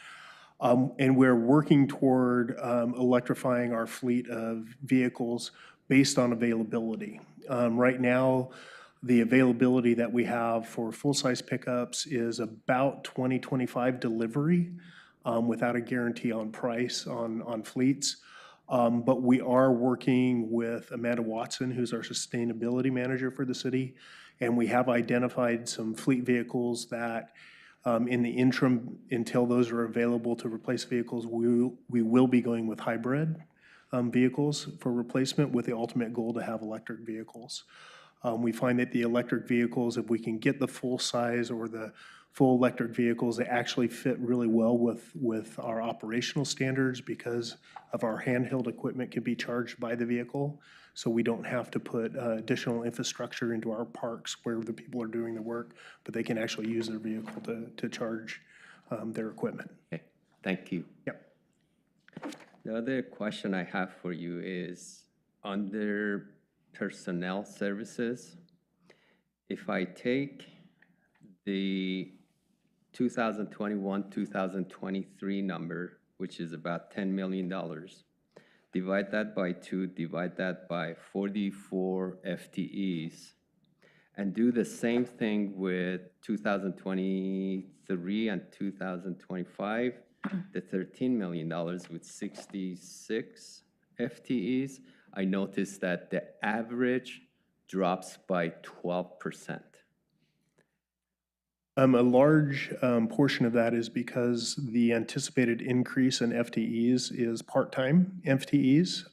And we're working toward electrifying our fleet of vehicles based on availability. Right now, the availability that we have for full-size pickups is about 2025 delivery without a guarantee on price on fleets. But we are working with Amanda Watson, who's our sustainability manager for the city, and we have identified some fleet vehicles that in the interim, until those are available to replace vehicles, we will be going with hybrid. vehicles for replacement with the ultimate goal to have electric vehicles. We find that the electric vehicles, if we can get the full size or the full electric vehicles, they actually fit really well with our operational standards because of our handheld equipment can be charged by the vehicle. So we don't have to put additional infrastructure into our parks where the people are doing the work, but they can actually use their vehicle to charge their equipment. Okay, thank you. Yep. The other question I have for you is under personnel services, if I take the 2021-2023 number, which is about $10 million, divide that by 2, divide that by 44 FTEs, and do the same thing with 2023 and 2025, the $13 million with 66 FTEs, I noticed that the average drops by 12%. A large portion of that is because the anticipated increase in FTEs is part-time FTEs.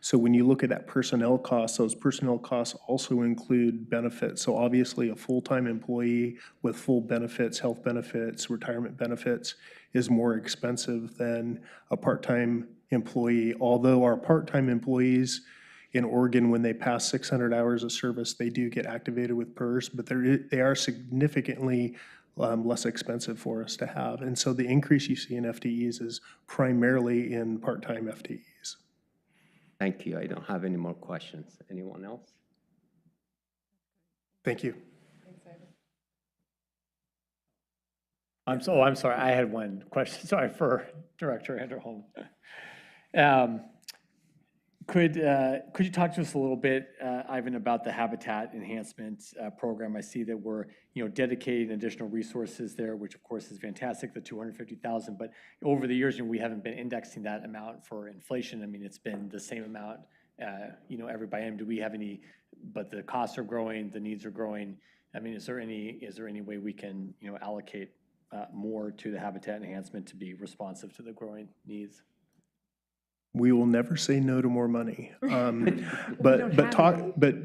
So when you look at that personnel cost, those personnel costs also include benefits. So obviously a full-time employee with full benefits, health benefits, retirement benefits is more expensive than a part-time employee. Although our part-time employees in Oregon, when they pass 600 hours of service, they do get activated with PERS, but they are significantly less expensive for us to have. And so the increase you see in FTEs is primarily in part-time FTEs. Thank you. I don't have any more questions. Anyone else? Thank you. I'm sorry, I had one question, sorry, for Director Anderholm. Could you talk to us a little bit, Ivan, about the habitat enhancement program? I see that we're, dedicating additional resources there, which of course is fantastic, the 250,000. But over the years, we haven't been indexing that amount for inflation. I mean, it's been the same amount, every biennium. Do we have any? But the costs are growing, the needs are growing. I mean, is there any way we can, allocate more to the habitat enhancement to be responsive to the growing needs? We will never say no to more money. But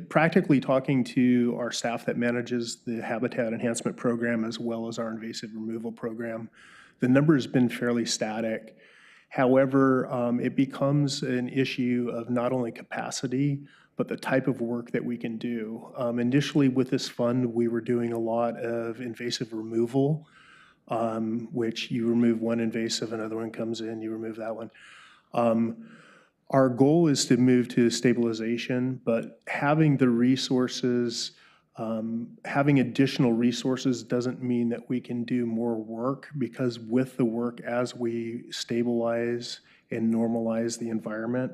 practically talking to our staff that manages the habitat enhancement program as well as our invasive removal program, the number has been fairly static. However, it becomes an issue of not only capacity, but the type of work that we can do. Initially with this fund, we were doing a lot of invasive removal, which you remove one invasive, another one comes in, you remove that one. Our goal is to move to stabilization, but having the resources, having additional resources doesn't mean that we can do more work, because with the work, as we stabilize and normalize the environment,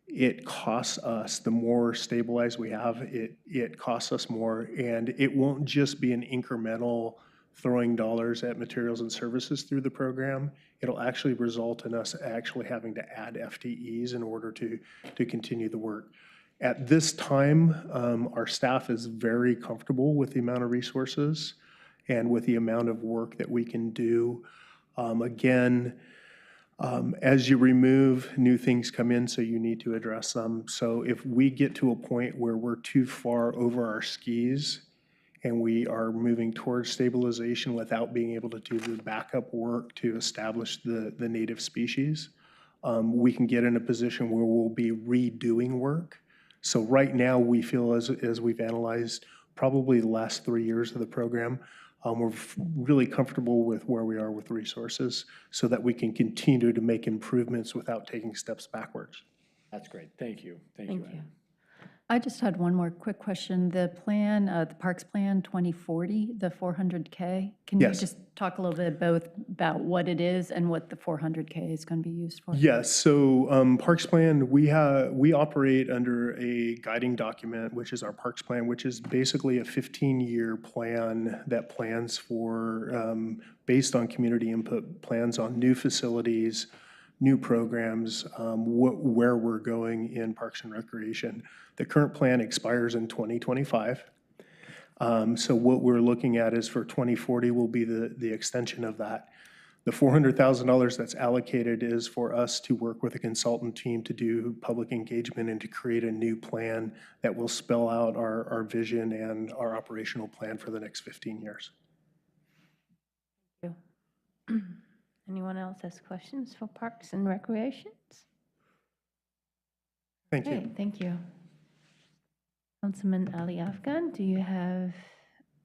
it costs us. The more stabilized we have, it costs us more, and it won't just be an incremental throwing dollars at materials and services through the program. It'll actually result in us actually having to add FTEs in order to continue the work. At this time, our staff is very comfortable with the amount of resources and with the amount of work that we can do. Again, as you remove, new things come in, so you need to address them. So if we get to a point where we're too far over our skis and we are moving towards stabilization without being able to do the backup work to establish the native species, we can get in a position where we'll be redoing work. So right now, we feel, as we've analyzed probably the last 3 years of the program, we're really comfortable with where we are with resources so that we can continue to make improvements without taking steps backwards. That's great. Thank you. Thank you, Ed. I just had one more quick question. The plan, the Parks Plan 2040, the 400K, can you Yes. just talk a little bit both about what it is and what the 400K is going to be used for? Yes, so Parks Plan, we operate under a guiding document, which is our Parks Plan, which is basically a 15-year plan that plans for, based on community input, plans on new facilities, new programs, where we're going in Parks and Recreation. The current plan expires in 2025. So what we're looking at is for 2040 will be the extension of that. The $400,000 that's allocated is for us to work with a consultant team to do public engagement and to create a new plan that will spell out our vision and our operational plan for the next 15 years. Thank you. Anyone else has questions for Parks and Recreations? Thank you. Okay, thank you. Councilman Ali Afghan, do you have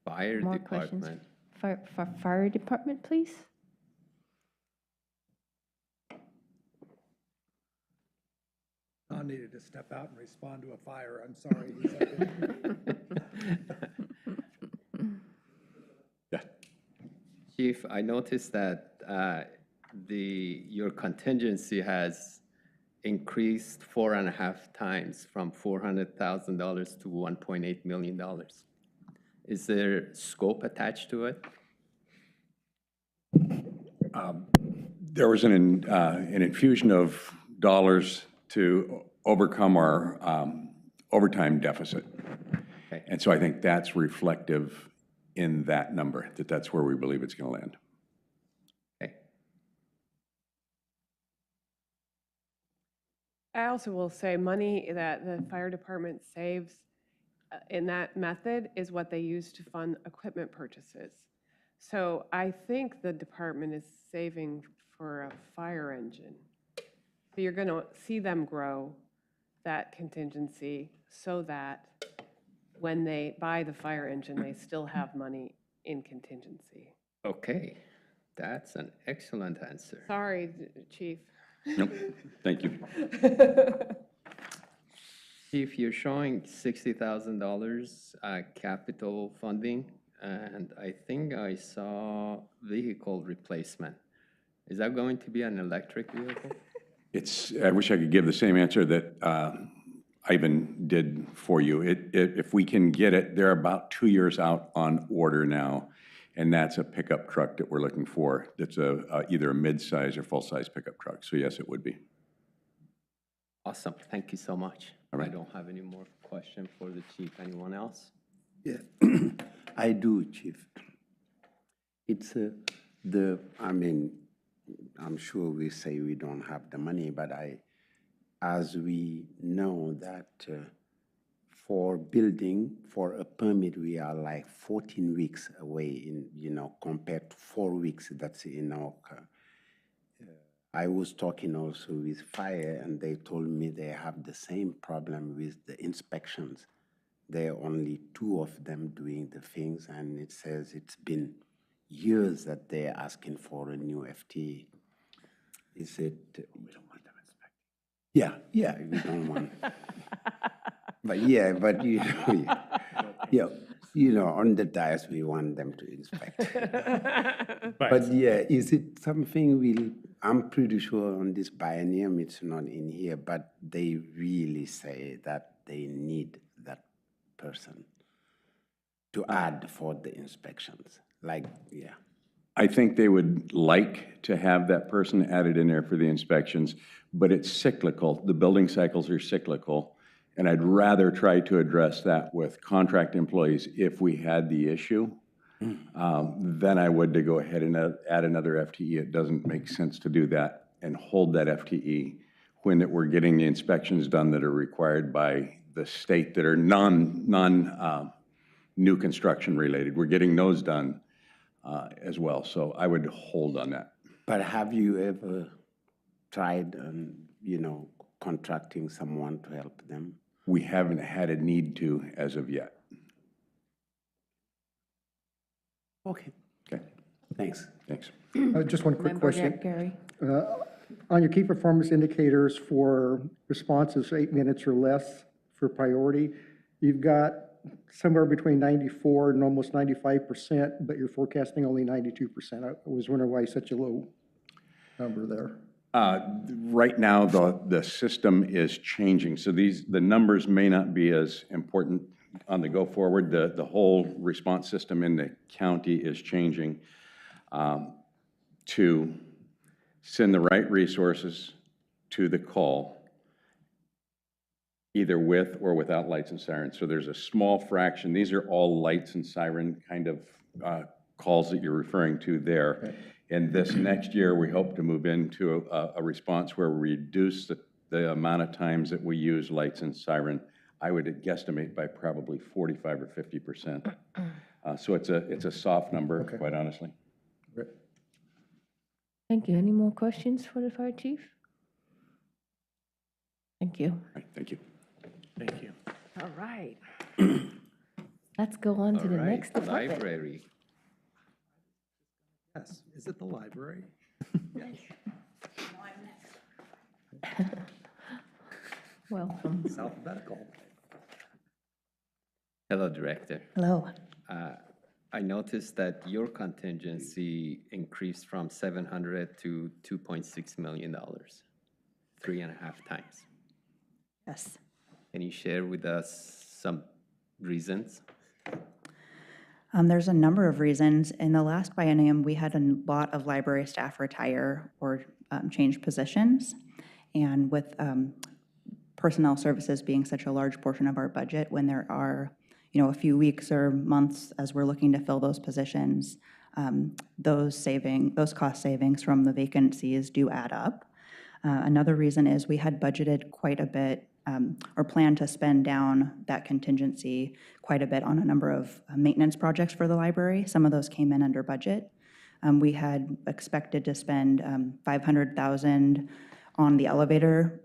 Fire more questions? department. For Fire Department, please? Don needed to step out and respond to a fire. I'm sorry. He's Yeah. Chief, I noticed that your contingency has increased 4.5 times from $400,000 to $1.8 million. Is there scope attached to it? There was an infusion of dollars to overcome our overtime deficit. Okay. And so I think that's reflective in that number, that's where we believe it's going to land. Okay. I also will say money that the fire department saves in that method is what they use to fund equipment purchases. So I think the department is saving for a fire engine. So you're going to see them grow that contingency so that when they buy the fire engine, they still have money in contingency. Okay, that's an excellent answer. Sorry, Chief. Nope, thank you. Chief, you're showing $60,000 capital funding, and I think I saw vehicle replacement. Is that going to be an electric vehicle? I wish I could give the same answer that Ivan did for you. If we can get it, they're about 2 years out on order now, and that's a pickup truck that we're looking for. That's either a mid-size or full-size pickup truck. So yes, it would be. Awesome, thank you so much. All right. I don't have any more questions for the chief. Anyone else? Yeah, I do, Chief. It's I mean, I'm sure we say we don't have the money, but as we know that for building, for a permit, we are like 14 weeks away compared to 4 weeks that's in our I was talking also with fire, and they told me they have the same problem with the inspections. There are only 2 of them doing the things, and it says it's been years that they're asking for a new FTE. Is it? We don't want them inspecting. Yeah, we don't want. On the dice, we want them to inspect. But yeah, is it something I'm pretty sure on this biennium, it's not in here, but they really say that they need that person to add for the inspections. I think they would like to have that person added in there for the inspections, but it's cyclical. The building cycles are cyclical, and I'd rather try to address that with contract employees if we had the issue than I would to go ahead and add another FTE. It doesn't make sense to do that and hold that FTE when we're getting the inspections done that are required by the state that are new construction related. We're getting those done as well. So I would hold on that. But have you ever tried, contracting someone to help them? We haven't had a need to as of yet. Okay. Okay. Thanks. Thanks. Just one quick Member question. Gary. On your key performance indicators for responses 8 minutes or less for priority, you've got somewhere between 94 and almost 95%, but you're forecasting only 92%. I was wondering why such a low number there. Right now, the system is changing, so the numbers may not be as important on the go forward. The whole response system in the county is changing to send the right resources to the call, either with or without lights and sirens. So there's a small fraction. These are all lights and siren kind of calls that you're referring to there. Okay. And this next year, we hope to move into a response where we reduce the amount of times that we use lights and siren. I would guesstimate by probably 45 or 50%. So it's a soft number, quite honestly. Thank you. Any more questions for the fire chief? Thank you. All right, thank you. Thank you. All right. Let's go on to All the right, next department. library. Yes, is it the library? Welcome. It's alphabetical. Hello, Director. Hello. I noticed that your contingency increased from 700 to $2.6 million, 3.5 times. Yes. Can you share with us some reasons? There's a number of reasons. In the last biennium, we had a lot of library staff retire or change positions. And with personnel services being such a large portion of our budget, when there are, a few weeks or months as we're looking to fill those positions, those cost savings from the vacancies do add up. Another reason is we had budgeted quite a bit or planned to spend down that contingency quite a bit on a number of maintenance projects for the library. Some of those came in under budget. We had expected to spend $500,000 on the elevator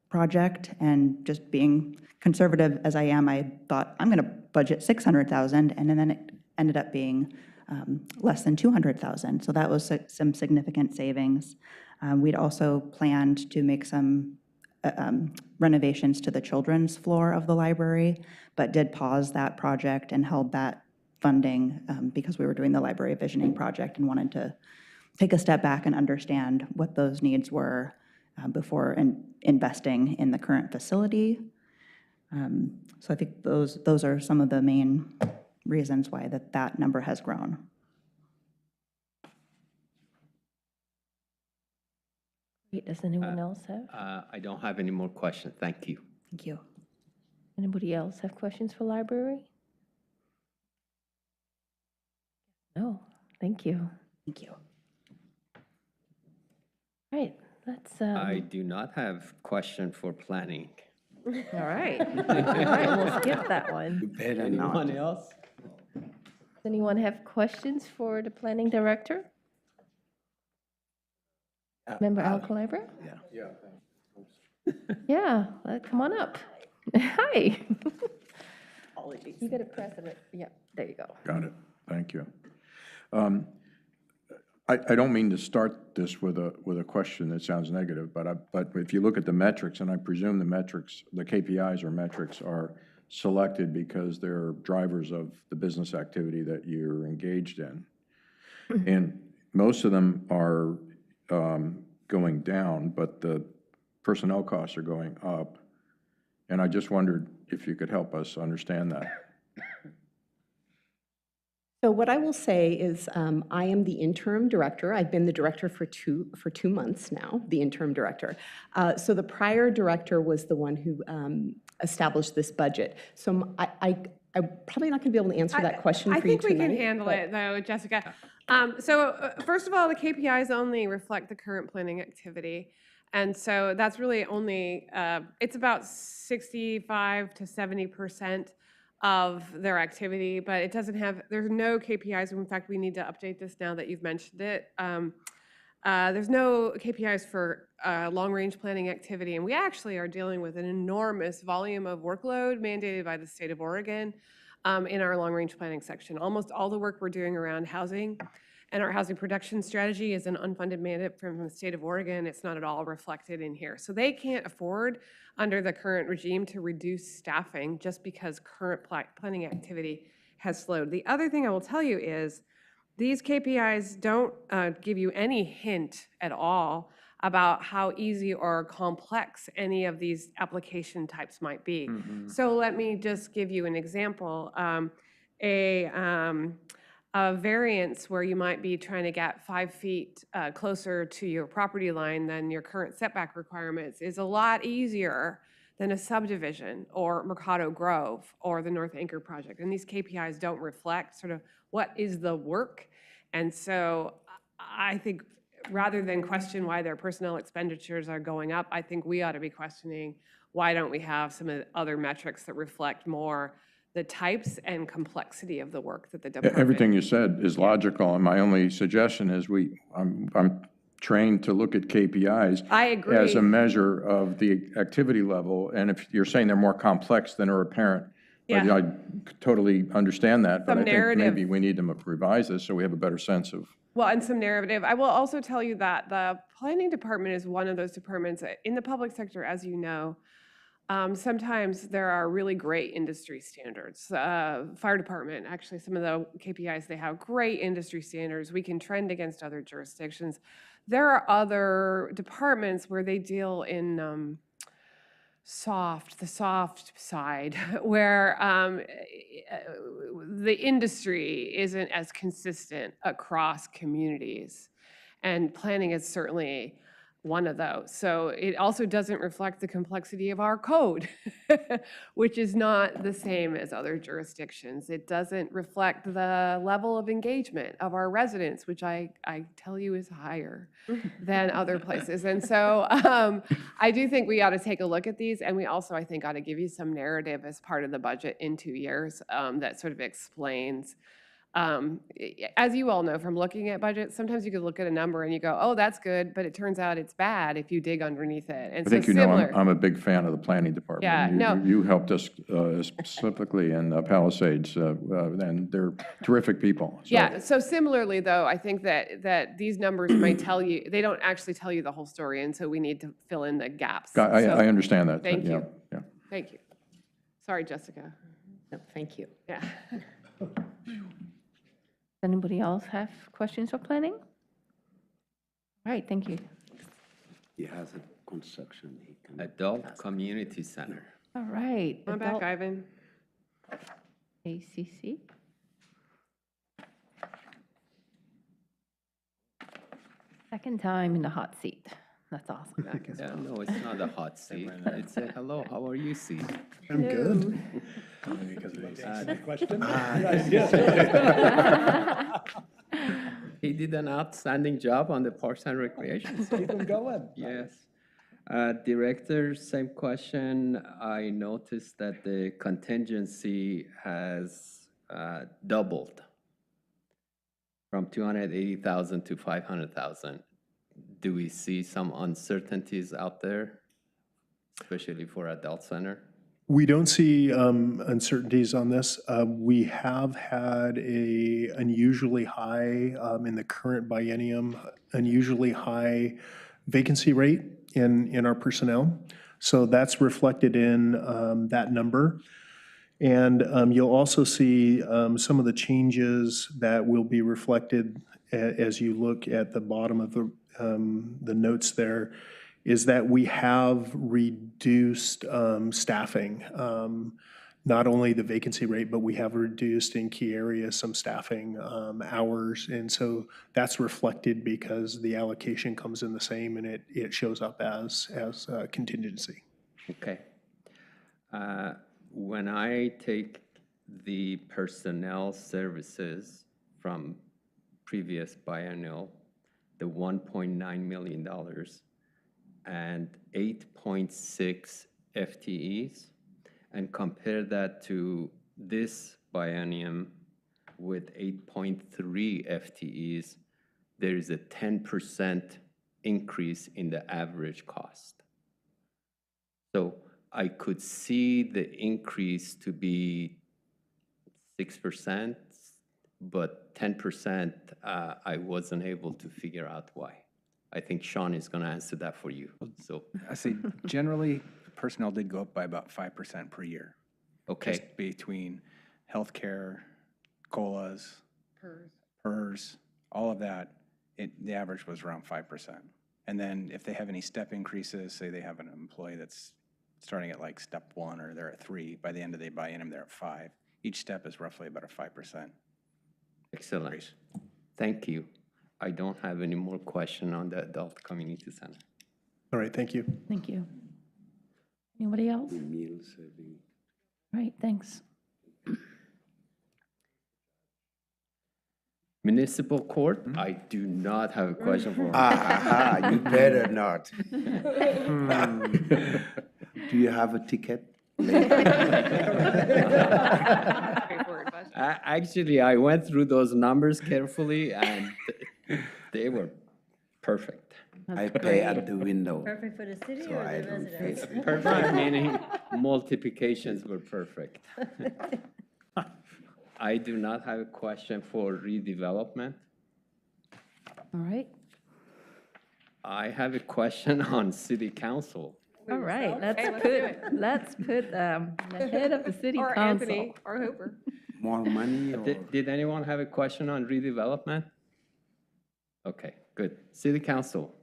project, and just being conservative as I am, I thought I'm going to budget $600,000, and then it ended up being less than $200,000. So that was some significant savings. We'd also planned to make some renovations to the children's floor of the library, but did pause that project and held that funding because we were doing the library visioning project and wanted to take a step back and understand what those needs were before investing in the current facility. So I think those are some of the main reasons why that number has grown. Great. Does anyone else have? I don't have any more questions. Thank you. Thank you. Anybody else have questions for library? No. Thank you. Thank you. All right. Let's. I do not have question for planning. All right. All right, we'll skip that one. Better Anyone not. else? Does anyone have questions for the planning director? Member Al Calabra? Yeah, come on up. Hi. Apologies. You got to press it. Yeah, there you go. Got it. Thank you. I don't mean to start this with a question that sounds negative, but if you look at the metrics, and I presume the metrics, the KPIs or metrics are selected because they're drivers of the business activity that you're engaged in. And most of them are going down, but the personnel costs are going up. And I just wondered if you could help us understand that. So what I will say is I am the interim director. I've been the director for 2 months now, the interim director. So the prior director was the one who established this budget. So I'm probably not going to be able to answer that question for you tonight. I think we can handle it, though, Jessica. So first of all, the KPIs only reflect the current planning activity. And so that's really only, it's about 65 to 70% of their activity, but it doesn't have, there's no KPIs. In fact, we need to update this now that you've mentioned it. There's no KPIs for long-range planning activity, and we actually are dealing with an enormous volume of workload mandated by the state of Oregon in our long-range planning section. Almost all the work we're doing around housing and our housing production strategy is an unfunded mandate from the state of Oregon. It's not at all reflected in here. So they can't afford, under the current regime, to reduce staffing just because current planning activity has slowed. The other thing I will tell you is these KPIs don't give you any hint at all about how easy or complex any of these application types might be. So let me just give you an example. A variance where you might be trying to get 5 feet closer to your property line than your current setback requirements is a lot easier than a subdivision or Mercado Grove or the North Anchor project. And these KPIs don't reflect sort of what is the work. And so I think rather than question why their personnel expenditures are going up, I think we ought to be questioning, why don't we have some of the other metrics that reflect more the types and complexity of the work that the department. Everything you said is logical, and my only suggestion is I'm trained to look at KPIs I agree. as a measure of the activity level, and if you're saying they're more complex than are apparent, but Yeah. I totally understand that, but Some I think narrative. maybe we need to revise this so we have a better sense of. Well, and some narrative. I will also tell you that the planning department is one of those departments in the public sector, as you know. Sometimes there are really great industry standards. Fire department, actually, some of the KPIs, they have great industry standards. We can trend against other jurisdictions. There are other departments where they deal in the soft side, where the industry isn't as consistent across communities. And planning is certainly one of those. So it also doesn't reflect the complexity of our code, which is not the same as other jurisdictions. It doesn't reflect the level of engagement of our residents, which I tell you is higher than other places. And so I do think we ought to take a look at these, and we also, I think, ought to give you some narrative as part of the budget in 2 years that sort of explains. As you all know from looking at budgets, sometimes you could look at a number and you go, oh, that's good, but it turns out it's bad if you dig underneath it. And I think so you know similar. I'm a big fan of the planning department. Yeah, no. You helped us specifically in Palisades, and they're terrific people. So. Yeah, so similarly, though, I think that these numbers might tell you, they don't actually tell you the whole story, and so we need to fill in the gaps. I So, understand that. Thank yeah, you. Yeah. Thank you. Sorry, Jessica. No, thank you. Yeah. Anybody else have questions for planning? All right, thank you. He has a construction. He can Adult Community Center. All right. Come back, adult Ivan. ACC. Second time in the hot seat. That's awesome. Yeah, no, it's not a hot seat. It's a hello, how are you seat. I'm good. Question? He did an outstanding job on the Parks and Recreation. Keep them going. Yes. Director, same question. I noticed that the contingency has doubled from 280,000 to 500,000. Do we see some uncertainties out there, especially for adult center? We don't see uncertainties on this. We have had a unusually high, in the current biennium, unusually high vacancy rate in our personnel. So that's reflected in that number. And you'll also see some of the changes that will be reflected as you look at the bottom of the notes there, is that we have reduced staffing, not only the vacancy rate, but we have reduced in key areas some staffing hours. And so that's reflected because the allocation comes in the same and it shows up as contingency. Okay. When I take the personnel services from previous biennial, the $1.9 million and 8.6 FTEs, and compare that to this biennium with 8.3 FTEs, there is a 10% increase in the average cost. So I could see the increase to be 6%, but 10%, I wasn't able to figure out why. I think Sean is going to answer that for you. So I say generally, personnel did go up by about 5% per year. Okay. Just between healthcare, COLAs, PERS, all of that, the average was around 5%. And then if they have any step increases, say they have an employee that's starting at like step 1 or they're at 3, by the end of the biennium they're at 5. Each step is roughly about a 5%. Excellent. Increase. Thank you. I don't have any more question on the Adult Community Center. All right, thank you. Thank you. Anybody else? meal serving. All right, thanks. Municipal court, I do not have a question for. You better not. Do you have a ticket? Actually, I went through those numbers carefully and they were perfect. I pay at the window. Perfect for the city So or I the don't residents? face it. Perfect meaning multiplications were perfect. I do not have a question for redevelopment. All right. I have a question on city council. All right, Hey, let's do it. the head of the city Or council. Anthony, or Hooper. More money or? Did anyone have a question on redevelopment? Okay, good. City council.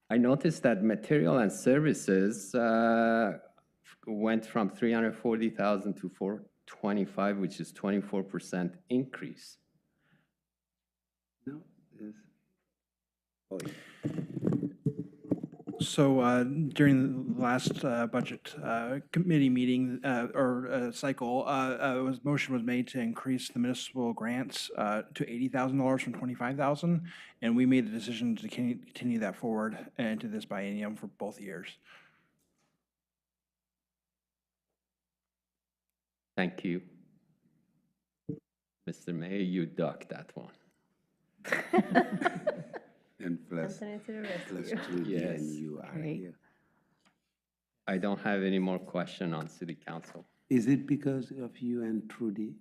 I noticed that material and services went from 340,000 to 425, which is 24% increase. No. Oh, yeah. So during the last budget committee meeting or cycle, motion was made to increase the municipal grants to $80,000 from $25,000, and we made the decision to continue that forward into this biennium for both years. Thank you. Mr. Mayor, you ducked that one. And plus, Anthony to the plus rescue. Trudy Yes. and you are Great. here. I don't have any more question on city council. Is it because of you and Trudy?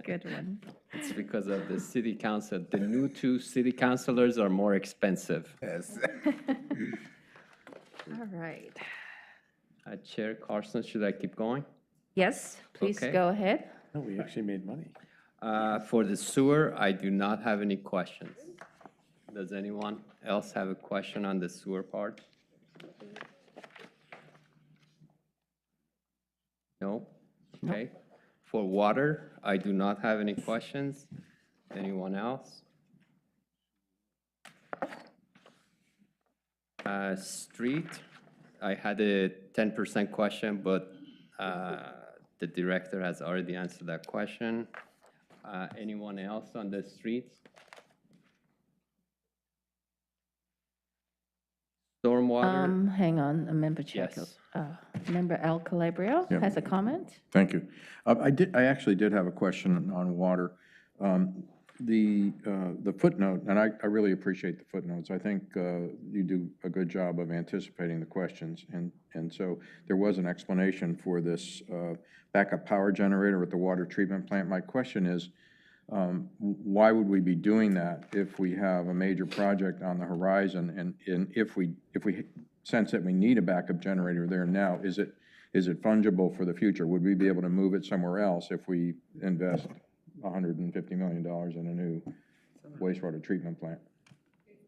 Good one. It's because of the city council. The new two city councilors are more expensive. Yes. All right. Chair Carson, should I keep going? Yes, please Okay. go ahead. No, we actually made money. For the sewer, I do not have any questions. Does anyone else have a question on the sewer part? No? Okay. For water, I do not have any questions. Anyone else? Street, I had a 10% question, but the director has already answered that question. Anyone else on the streets? Stormwater? Hang on, a member check. Yes. Member Al Calabria Yeah. has a comment. Thank you. I actually did have a question on water. The footnote, and I really appreciate the footnotes. I think you do a good job of anticipating the questions. And so there was an explanation for this backup power generator at the water treatment plant. My question is, why would we be doing that if we have a major project on the horizon? And if we sense that we need a backup generator there now, is it fungible for the future? Would we be able to move it somewhere else if we invest $150 million in a new wastewater treatment plant?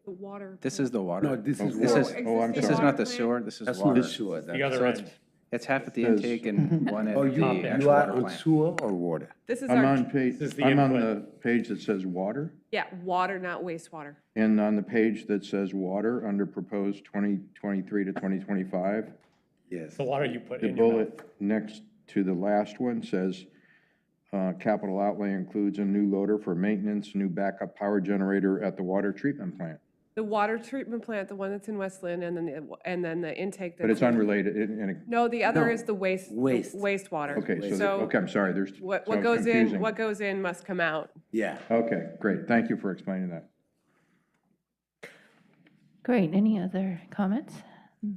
The water. This is the water. No, this is This water. is, Oh, I'm this sorry. is not the sewer, this is That's water. not sewer. The other So it's- end. It's half at the Says- intake and one at Oh, the you actual are water on plant. sewer or water? This is I'm our, on page, This is the I'm on input. the page that says water, yeah, water, not wastewater. and on the page that says water, under proposed 2023 to 2025, Yes. The water you put the in your mouth. bullet next to the last one says, capital outlay includes a new loader for maintenance, new backup power generator at the water treatment plant. The water treatment plant, the one that's in Westland, and then the intake that's. But it's in- unrelated, and No, the other No, is the wastewater. okay, So okay, I'm sorry, there's, so what it's goes in, confusing. what goes in must come out. Yeah. Okay, great, thank you for explaining that. Great, any other comments?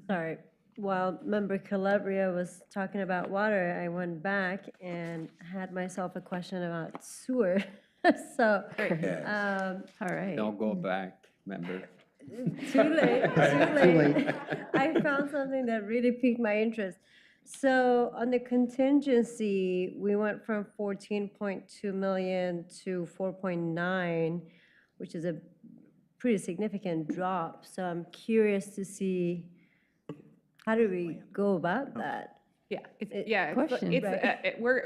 Sorry, while Member Calabria was talking about water, I went back and had myself a question about sewer. So, All right. Don't go back, member. too late, too late. I found something that really piqued my interest. So on the contingency, we went from 14.2 million to 4.9, which is a pretty significant drop. So I'm curious to see, how do we go about that? Yeah, Question.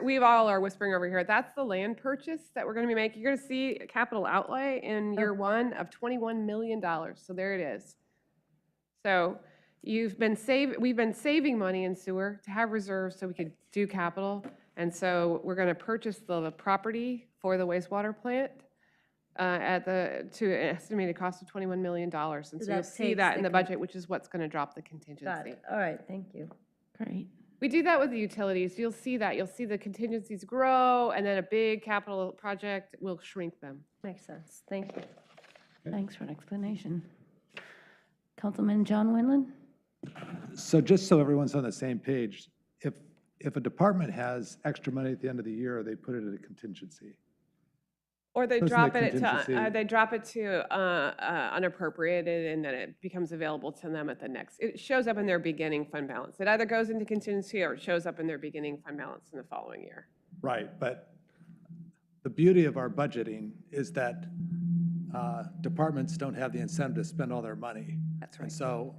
we all are whispering over here. That's the land purchase that we're gonna be making. You're gonna see a capital outlay in year one of $21 million. So there it is. So we've been saving money in sewer to have reserves so we could do capital. And so we're going to purchase the property for the wastewater plant to an estimated cost of $21 million. And so you'll that see takes that the in the budget, which is what's going to drop the Got contingency. it. All right, thank you. Great. We do that with the utilities. You'll see that. You'll see the contingencies grow, and then a big capital project will shrink them. Makes sense. Thank you. Thanks for an explanation. Councilman John Wendland? So just so everyone's on the same page, if a department has extra money at the end of the year, they put it in a contingency. Or they Goes in the drop it contingency. to unappropriated, and then it becomes available to them at the next. It shows up in their beginning fund balance. It either goes into contingency or it shows up in their beginning fund balance in the following year. Right, but the beauty of our budgeting is that departments don't have the incentive to spend all their money. That's right. And so,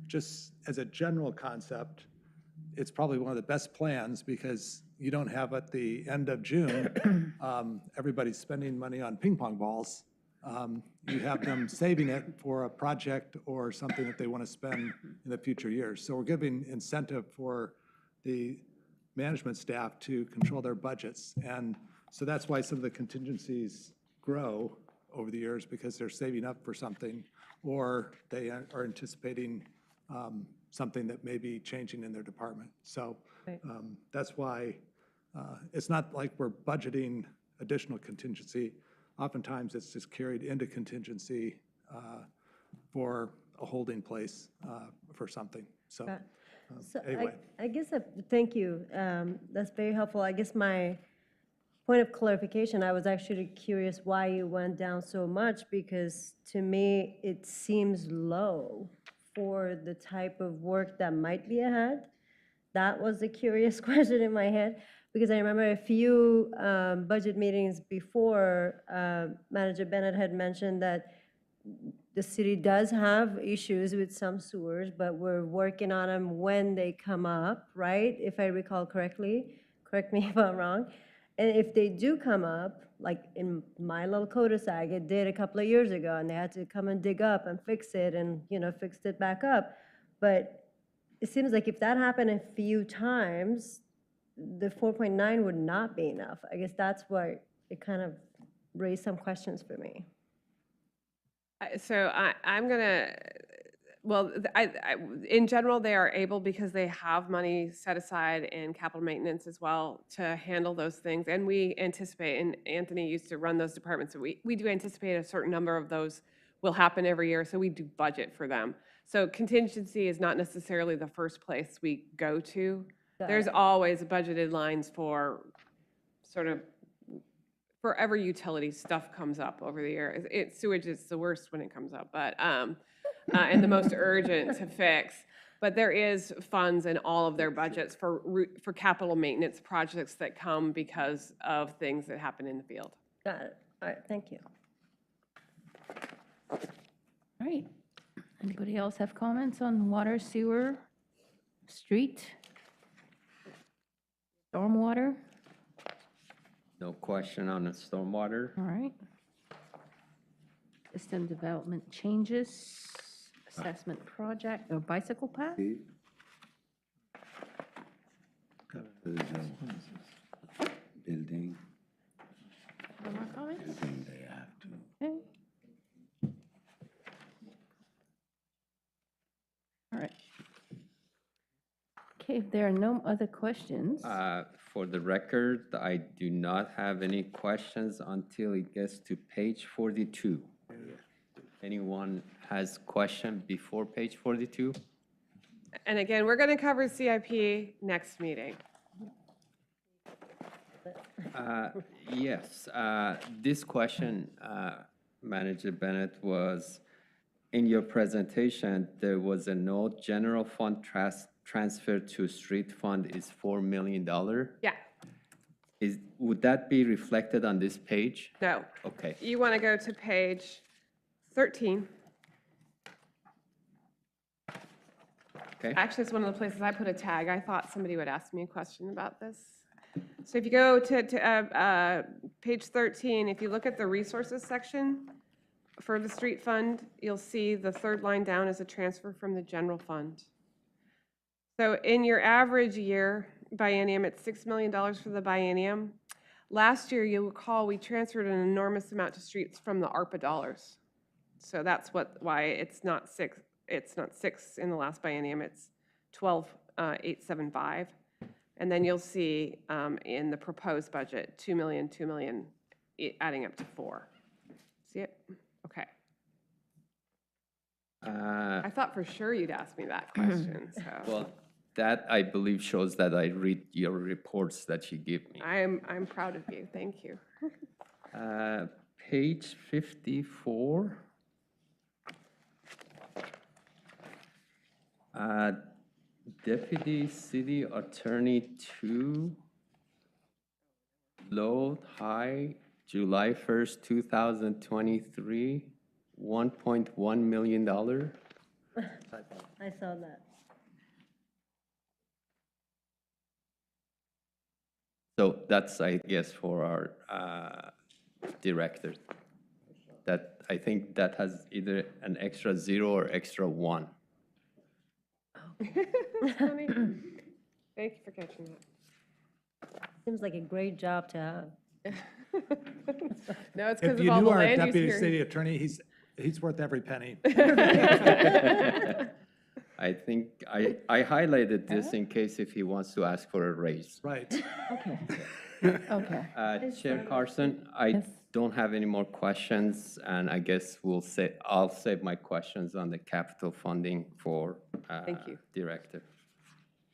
just as a general concept, it's probably one of the best plans because you don't have at the end of June, everybody's spending money on ping pong balls. You have them saving it for a project or something that they want to spend in the future years. So we're giving incentive for the management staff to control their budgets. And so that's why some of the contingencies grow over the years, because they're saving up for something, or they are anticipating something that may be changing in their department. So that's why it's not like we're budgeting additional contingency. Oftentimes, it's just carried into contingency for a holding place for something. So anyway. I guess, thank you. That's very helpful. I guess my point of clarification, I was actually curious why you went down so much, because to me, it seems low for the type of work that might be ahead. That was a curious question in my head, because I remember a few budget meetings before, Manager Bennett had mentioned that the city does have issues with some sewers, but we're working on them when they come up, right? If I recall correctly, correct me if I'm wrong. And if they do come up, like in my little cul-de-sac, it did a couple of years ago, and they had to come and dig up and fix it and, fixed it back up. But it seems like if that happened a few times, the 4.9 would not be enough. I guess that's why it kind of raised some questions for me. So I'm going to, well, in general, they are able, because they have money set aside in capital maintenance as well, to handle those things. And we anticipate, and Anthony used to run those departments, so we do anticipate a certain number of those will happen every year, so we do budget for them. So contingency is not necessarily the first place we go to. There's always budgeted lines for sort of, for every utility stuff comes up over the year. Sewage is the worst when it comes up, but and the most urgent to fix. But there is funds in all of their budgets for capital maintenance projects that come because of things that happen in the field. Got it. All right, thank you. All right. Anybody else have comments on water, sewer, street, stormwater? No question on the stormwater. All right. System development changes, assessment project, or bicycle path? Building. No more comments? They have to. Okay. All right. Okay, if there are no other questions. For the record, I do not have any questions until it gets to page 42. Anyone has question before page 42? And again, we're going to cover CIP next meeting. Yes, this question, Manager Bennett, was in your presentation, there was a note, general fund transfer to street fund is $4 million. Yeah. Would that be reflected on this page? No. Okay. You want to go to page 13. Okay. Actually, it's one of the places I put a tag. I thought somebody would ask me a question about this. So if you go to page 13, if you look at the resources section for the street fund, you'll see the third line down is a transfer from the general fund. So in your average year, biennium. It's $6 million for the biennium. Last year, you'll recall, we transferred an enormous amount to streets from the ARPA dollars. So that's why it's not six in the last biennium, it's 12,875. And then you'll see in the proposed budget, 2 million, adding up to 4. See it? Okay. I thought for sure you'd ask me that question, so. Well, that I believe shows that I read your reports that you give me. I'm proud of you, thank you. Page 54. Deputy City Attorney 2, low, high, July 1st, 2023, $1.1 million. I saw that. So that's, I guess, for our director. That, I think that has either an extra 0 or extra 1. Funny. Thank you for catching that. Seems like a great job to have. No, it's because If of you all knew the our land use deputy hearings. city attorney, he's worth every penny. I think I highlighted this in case if he wants to ask for a raise. Right. Okay. Okay. Chair Carson, I don't have any more questions, and I guess I'll save my questions on the capital funding for Thank you. director.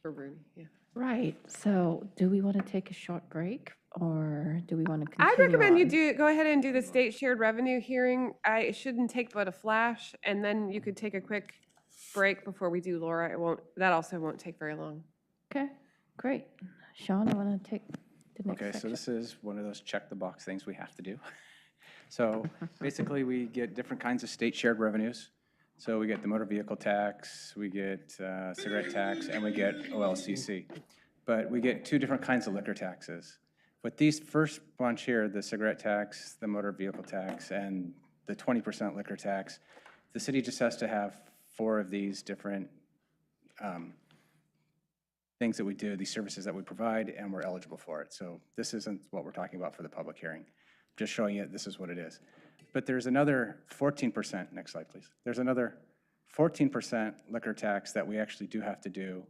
For Rooney, yeah. Right, so do we want to take a short break, or do we want to continue I'd recommend you on? go ahead and do the state shared revenue hearing. It shouldn't take but a flash, and then you could take a quick break before we do Laura. That also won't take very long. Okay, great. Sean, I want to take the next Okay, so section. this is one of those check the box things we have to do. So basically, we get different kinds of state shared revenues. So we get the motor vehicle tax, we get cigarette tax, and we get OLCC. But we get 2 different kinds of liquor taxes. With these first bunch here, the cigarette tax, the motor vehicle tax, and the 20% liquor tax, the city just has to have 4 of these different things that we do, these services that we provide, and we're eligible for it. So this isn't what we're talking about for the public hearing. Just showing you this is what it is. But there's another 14%, next slide, please. There's another 14% liquor tax that we actually do have to do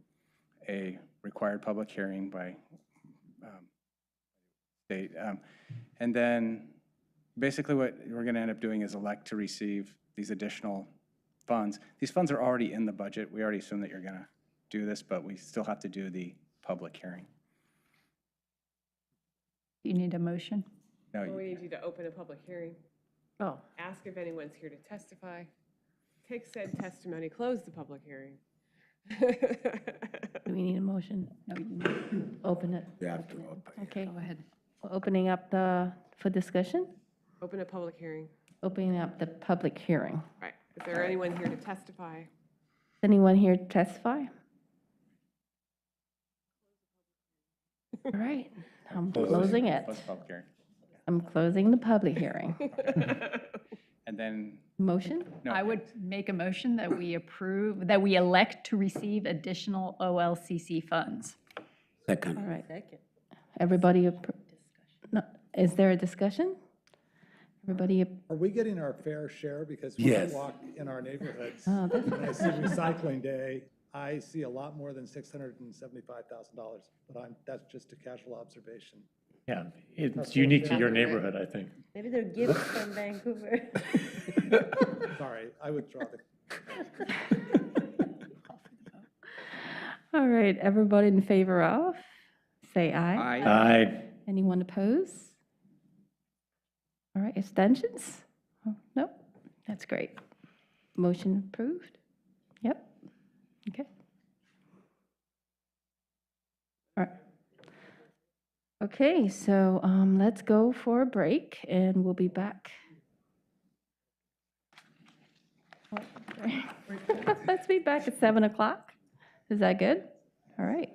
a required public hearing by state. And then basically what we're going to end up doing is elect to receive these additional funds. These funds are already in the budget. We already assume that you're going to do this, but we still have to do the public hearing. You need a motion? No, We need you to open a public hearing. Oh. Ask if anyone's here to testify. Take said testimony, close the public hearing. Do we need a motion? No, you Open it. We have to open. Okay, go ahead. we're opening up for discussion, Open a public hearing. opening up the public hearing. Right. Is there anyone here to testify? Anyone here to testify? All right, I'm closing it. Close the public hearing. I'm closing the public hearing. And then, Motion? no. I would make a motion that we approve, that we elect to receive additional OLCC funds. Second. All right. Everybody, no, is there a discussion? Everybody, Are we getting our fair share? Because when Yes. I walk in our neighborhoods, Oh, that's when I see recycling day, I see a lot more than $675,000. But that's just a casual observation. Yeah, it's That's unique what to your they're- neighborhood, I think. Maybe they're gifts from Vancouver. Sorry, I withdraw the. all right, everybody in favor of, say aye. Aye. Anyone oppose? All right, abstentions? Oh, no, that's great. Motion approved? Yep, okay. All right. Okay, so let's go for a break, and we'll be back. Let's be back at 7 o'clock. Is that good? All right.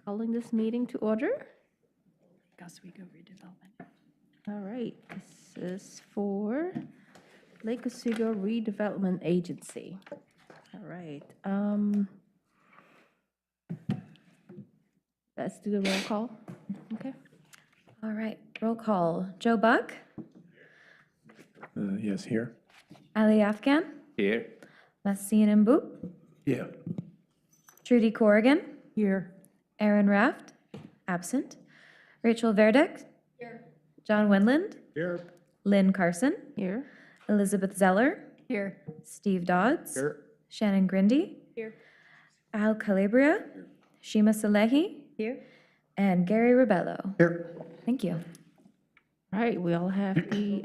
Calling this meeting to order. Oswego redevelopment. All right, this is for Lake Oswego Redevelopment Agency. All right. Let's do the roll call. Okay. All right, roll call. Joe Buck, Yes, here. Ali Afghan, Here. Massine Mbu, Yeah. Trudy Corrigan. Here. Aaron Raft, absent. Rachel Verdeck. Here. John Wendland. Here. Lynn Carson. Here. Elizabeth Zeller. Here. Steve Dodds. Here. Shannon Grindy. Here. Al Calabria. Shima Salehi. Here? And Gary Ribello. Here. Thank you. All right, we all have the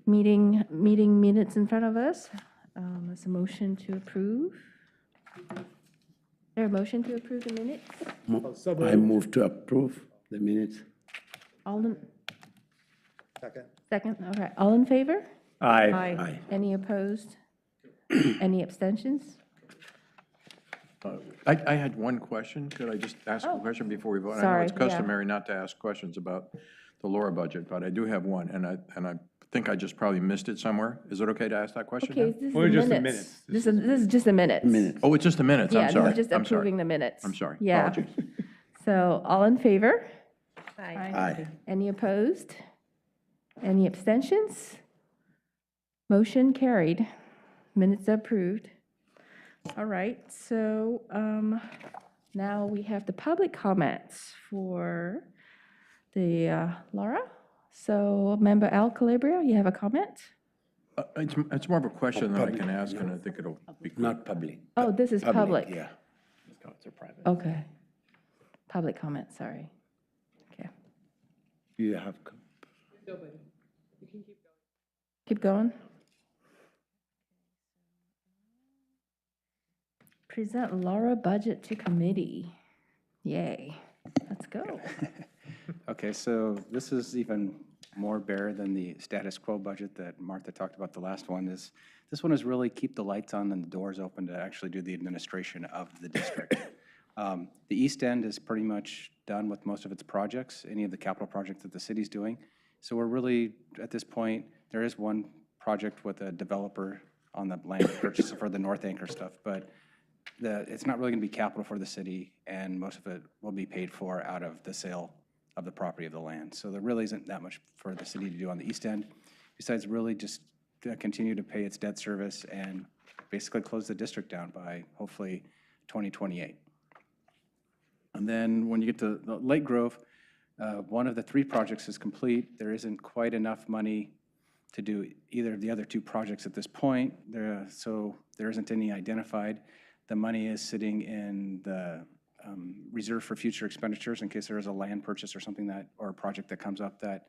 meeting minutes in front of us. There's a motion to approve. Is there a motion to approve the minutes? I move to approve the minutes. All in, Second. second, all right, all in favor? Aye. Aye. Any opposed? Any abstentions? I had one question. Could I just ask a Oh, question before we vote? I know sorry, it's yeah. customary not to ask questions about the LORA budget, but I do have one, and I think I just probably missed it somewhere. Is it okay to ask that question now? Okay, this is Or the just the minutes. minutes. This is just the minutes. Minutes. Oh, it's just the minutes. Yeah, I'm this sorry. is just I'm sorry. approving the minutes. I'm sorry. Yeah. Apologies. So, all in favor? Aye. Any opposed? Any abstentions? Motion carried. Minutes approved. All right, so now we have the public comments for the LORA. So, Member Al Calabria, you have a comment? It's more of a question that I can ask, and I think it'll be quick. Not public. Oh, this is public. Yeah. Okay. Public comment, sorry. Okay. You have. Keep going. Present LORA budget to committee. Yay. Let's go. Okay, so this is even more bare than the status quo budget that Martha talked about. The last one is, this one is really keep the lights on and the doors open to actually do the administration of the district. The East End is pretty much done with most of its projects, any of the capital projects that the city's doing. So we're really, at this point, there is one project with a developer on the land purchase for the North Anchor stuff, but it's not really going to be capital for the city, and most of it will be paid for out of the sale of the property of the land. So there really isn't that much for the city to do on the East End, besides really just continue to pay its debt service and basically close the district down by hopefully 2028. And then when you get to Lake Grove, one of the 3 projects is complete. There isn't quite enough money to do either of the other 2 projects at this point, so there isn't any identified. The money is sitting in the reserve for future expenditures in case there is a land purchase or something that, or a project that comes up that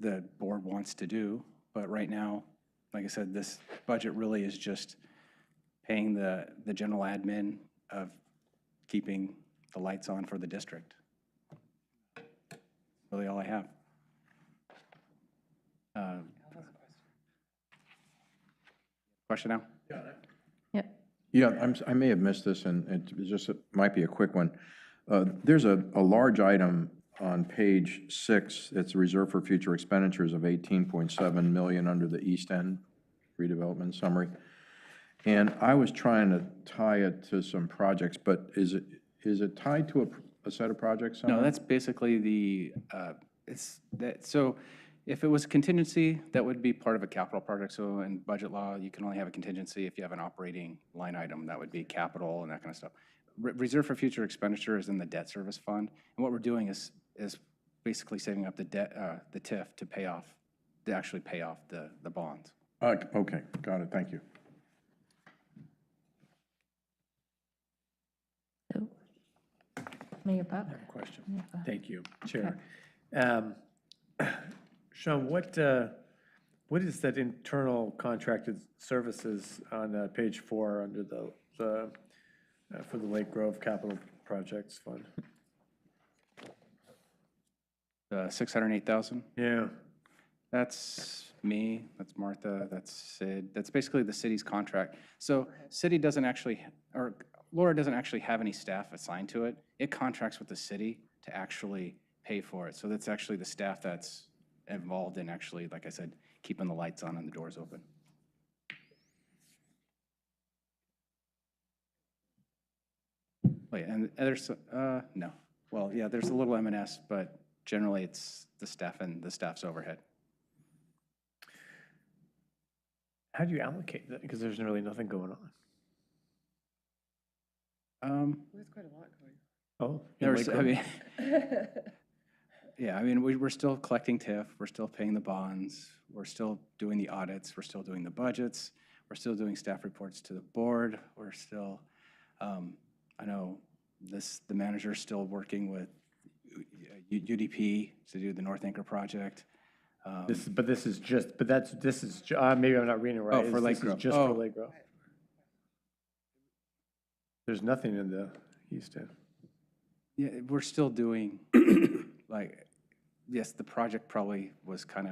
the board wants to do. But right now, like I said, this budget really is just paying the general admin of keeping the lights on for the district. Really all I have. Question now? Yep. Yeah, I may have missed this, and it might be a quick one. There's a large item on page 6. It's reserved for future expenditures of 18.7 million under the East End redevelopment summary. And I was trying to tie it to some projects, but is it tied to a set of projects somewhere? No, that's basically the, so if it was contingency, that would be part of a capital project. So in budget law, you can only have a contingency if you have an operating line item. That would be capital and that kind of stuff. Reserve for future expenditure is in the debt service fund. And what we're doing is basically saving up the debt, the TIF to actually pay off the bonds. Okay, got it, thank you. So, Mayor Buck? I have a question. Yeah. Thank you, Chair. Sean, what is that internal contracted services on page 4 under the for the Lake Grove Capital Projects Fund? 608,000? Yeah. That's me, that's Martha, that's Sid. That's basically the city's contract. So city doesn't actually, or LORA doesn't actually have any staff assigned to it. It contracts with the city to actually pay for it. So that's actually the staff that's involved in actually, like I said, keeping the lights on and the doors open. Oh, yeah, and there's, no. Well, yeah, there's a little M&S, but generally it's the staff and the staff's overhead. How do you allocate that? Because there's really nothing going on. There's quite a lot going Oh, There's, I mean, yeah, I mean, we're still collecting TIF, we're still paying the bonds, we're still doing the audits, we're still doing the budgets, we're still doing staff reports to the board, we're still, I know the manager's still working with UDP to do the North Anchor project. This is just, maybe I'm not reading it right. Oh, for Lake This Grove. is just for Oh. Lake Grove. There's nothing in the east end. Yeah, we're still doing, like, yes, the project probably was kind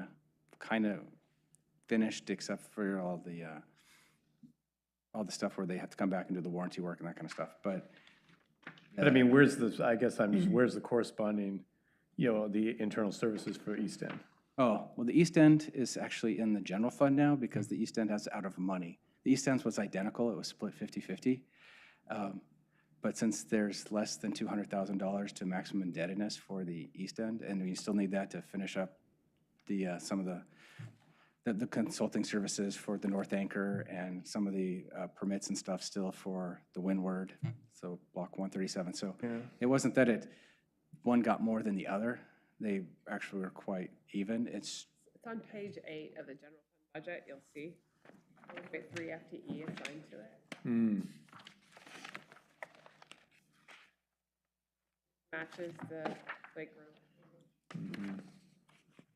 of finished except for all the stuff where they have to come back and do the warranty work and that kind of stuff, but. But I mean, where's the corresponding, the internal services for East End? Oh, well, the East End is actually in the general fund now because the East End has out of money. The East End was identical, it was split 50-50. But since there's less than $200,000 to maximum indebtedness for the East End, and we still need that to finish up some of the consulting services for the North Anchor and some of the permits and stuff still for the Windward, so Block 137. So it wasn't that one got more than the other. They actually were quite even. It's on page 8 of the general fund budget, you'll see. There's 3 FTE assigned to it. Matches the Lake Grove.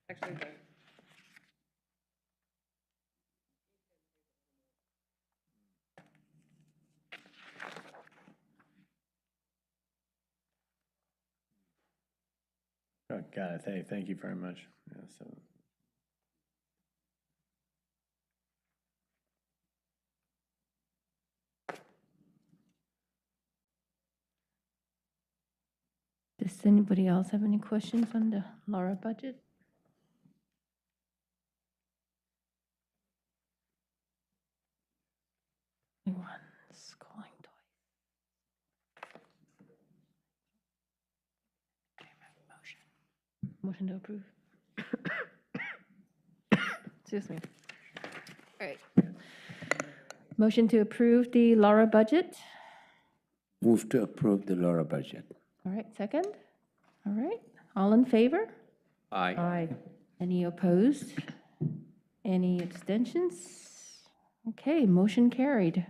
Actually, Oh, got it. Thank you very much. Yeah, so. Does anybody else have any questions on the LORA budget? One's calling twice. Motion to approve. Excuse me. All right. Motion to approve the LORA budget. Move to approve the LORA budget. All right, second. All right, all in favor? Aye. Aye. Any opposed? Any abstentions? Okay, motion carried.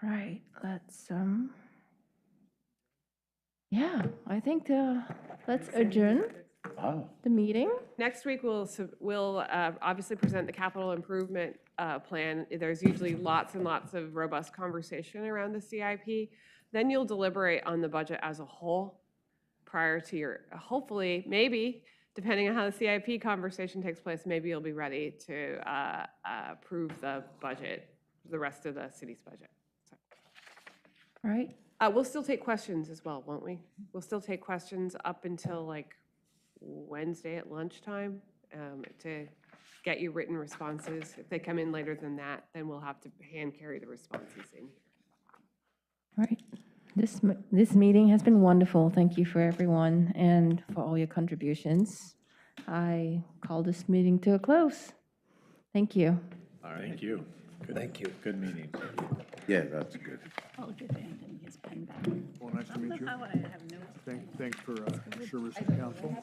Right, let's, yeah, I think let's adjourn the meeting. next week, we'll obviously present the capital improvement plan. There's usually lots and lots of robust conversation around the CIP. Then you'll deliberate on the budget as a whole prior to your, hopefully, maybe, depending on how the CIP conversation takes place, maybe you'll be ready to approve the budget, the rest of the city's budget. So. All right. We'll still take questions as well, won't we? We'll still take questions up until like Wednesday at lunchtime to get you written responses. If they come in later than that, then we'll have to hand carry the responses in here. All right. This meeting has been wonderful. Thank you for everyone and for all your contributions. I call this meeting to a close. Thank you. All right. Thank you. Thank you. Good meeting. Yeah, that's good. I'll give Anthony his pen back. Well, nice to meet you. How I have no. Thanks for service to council.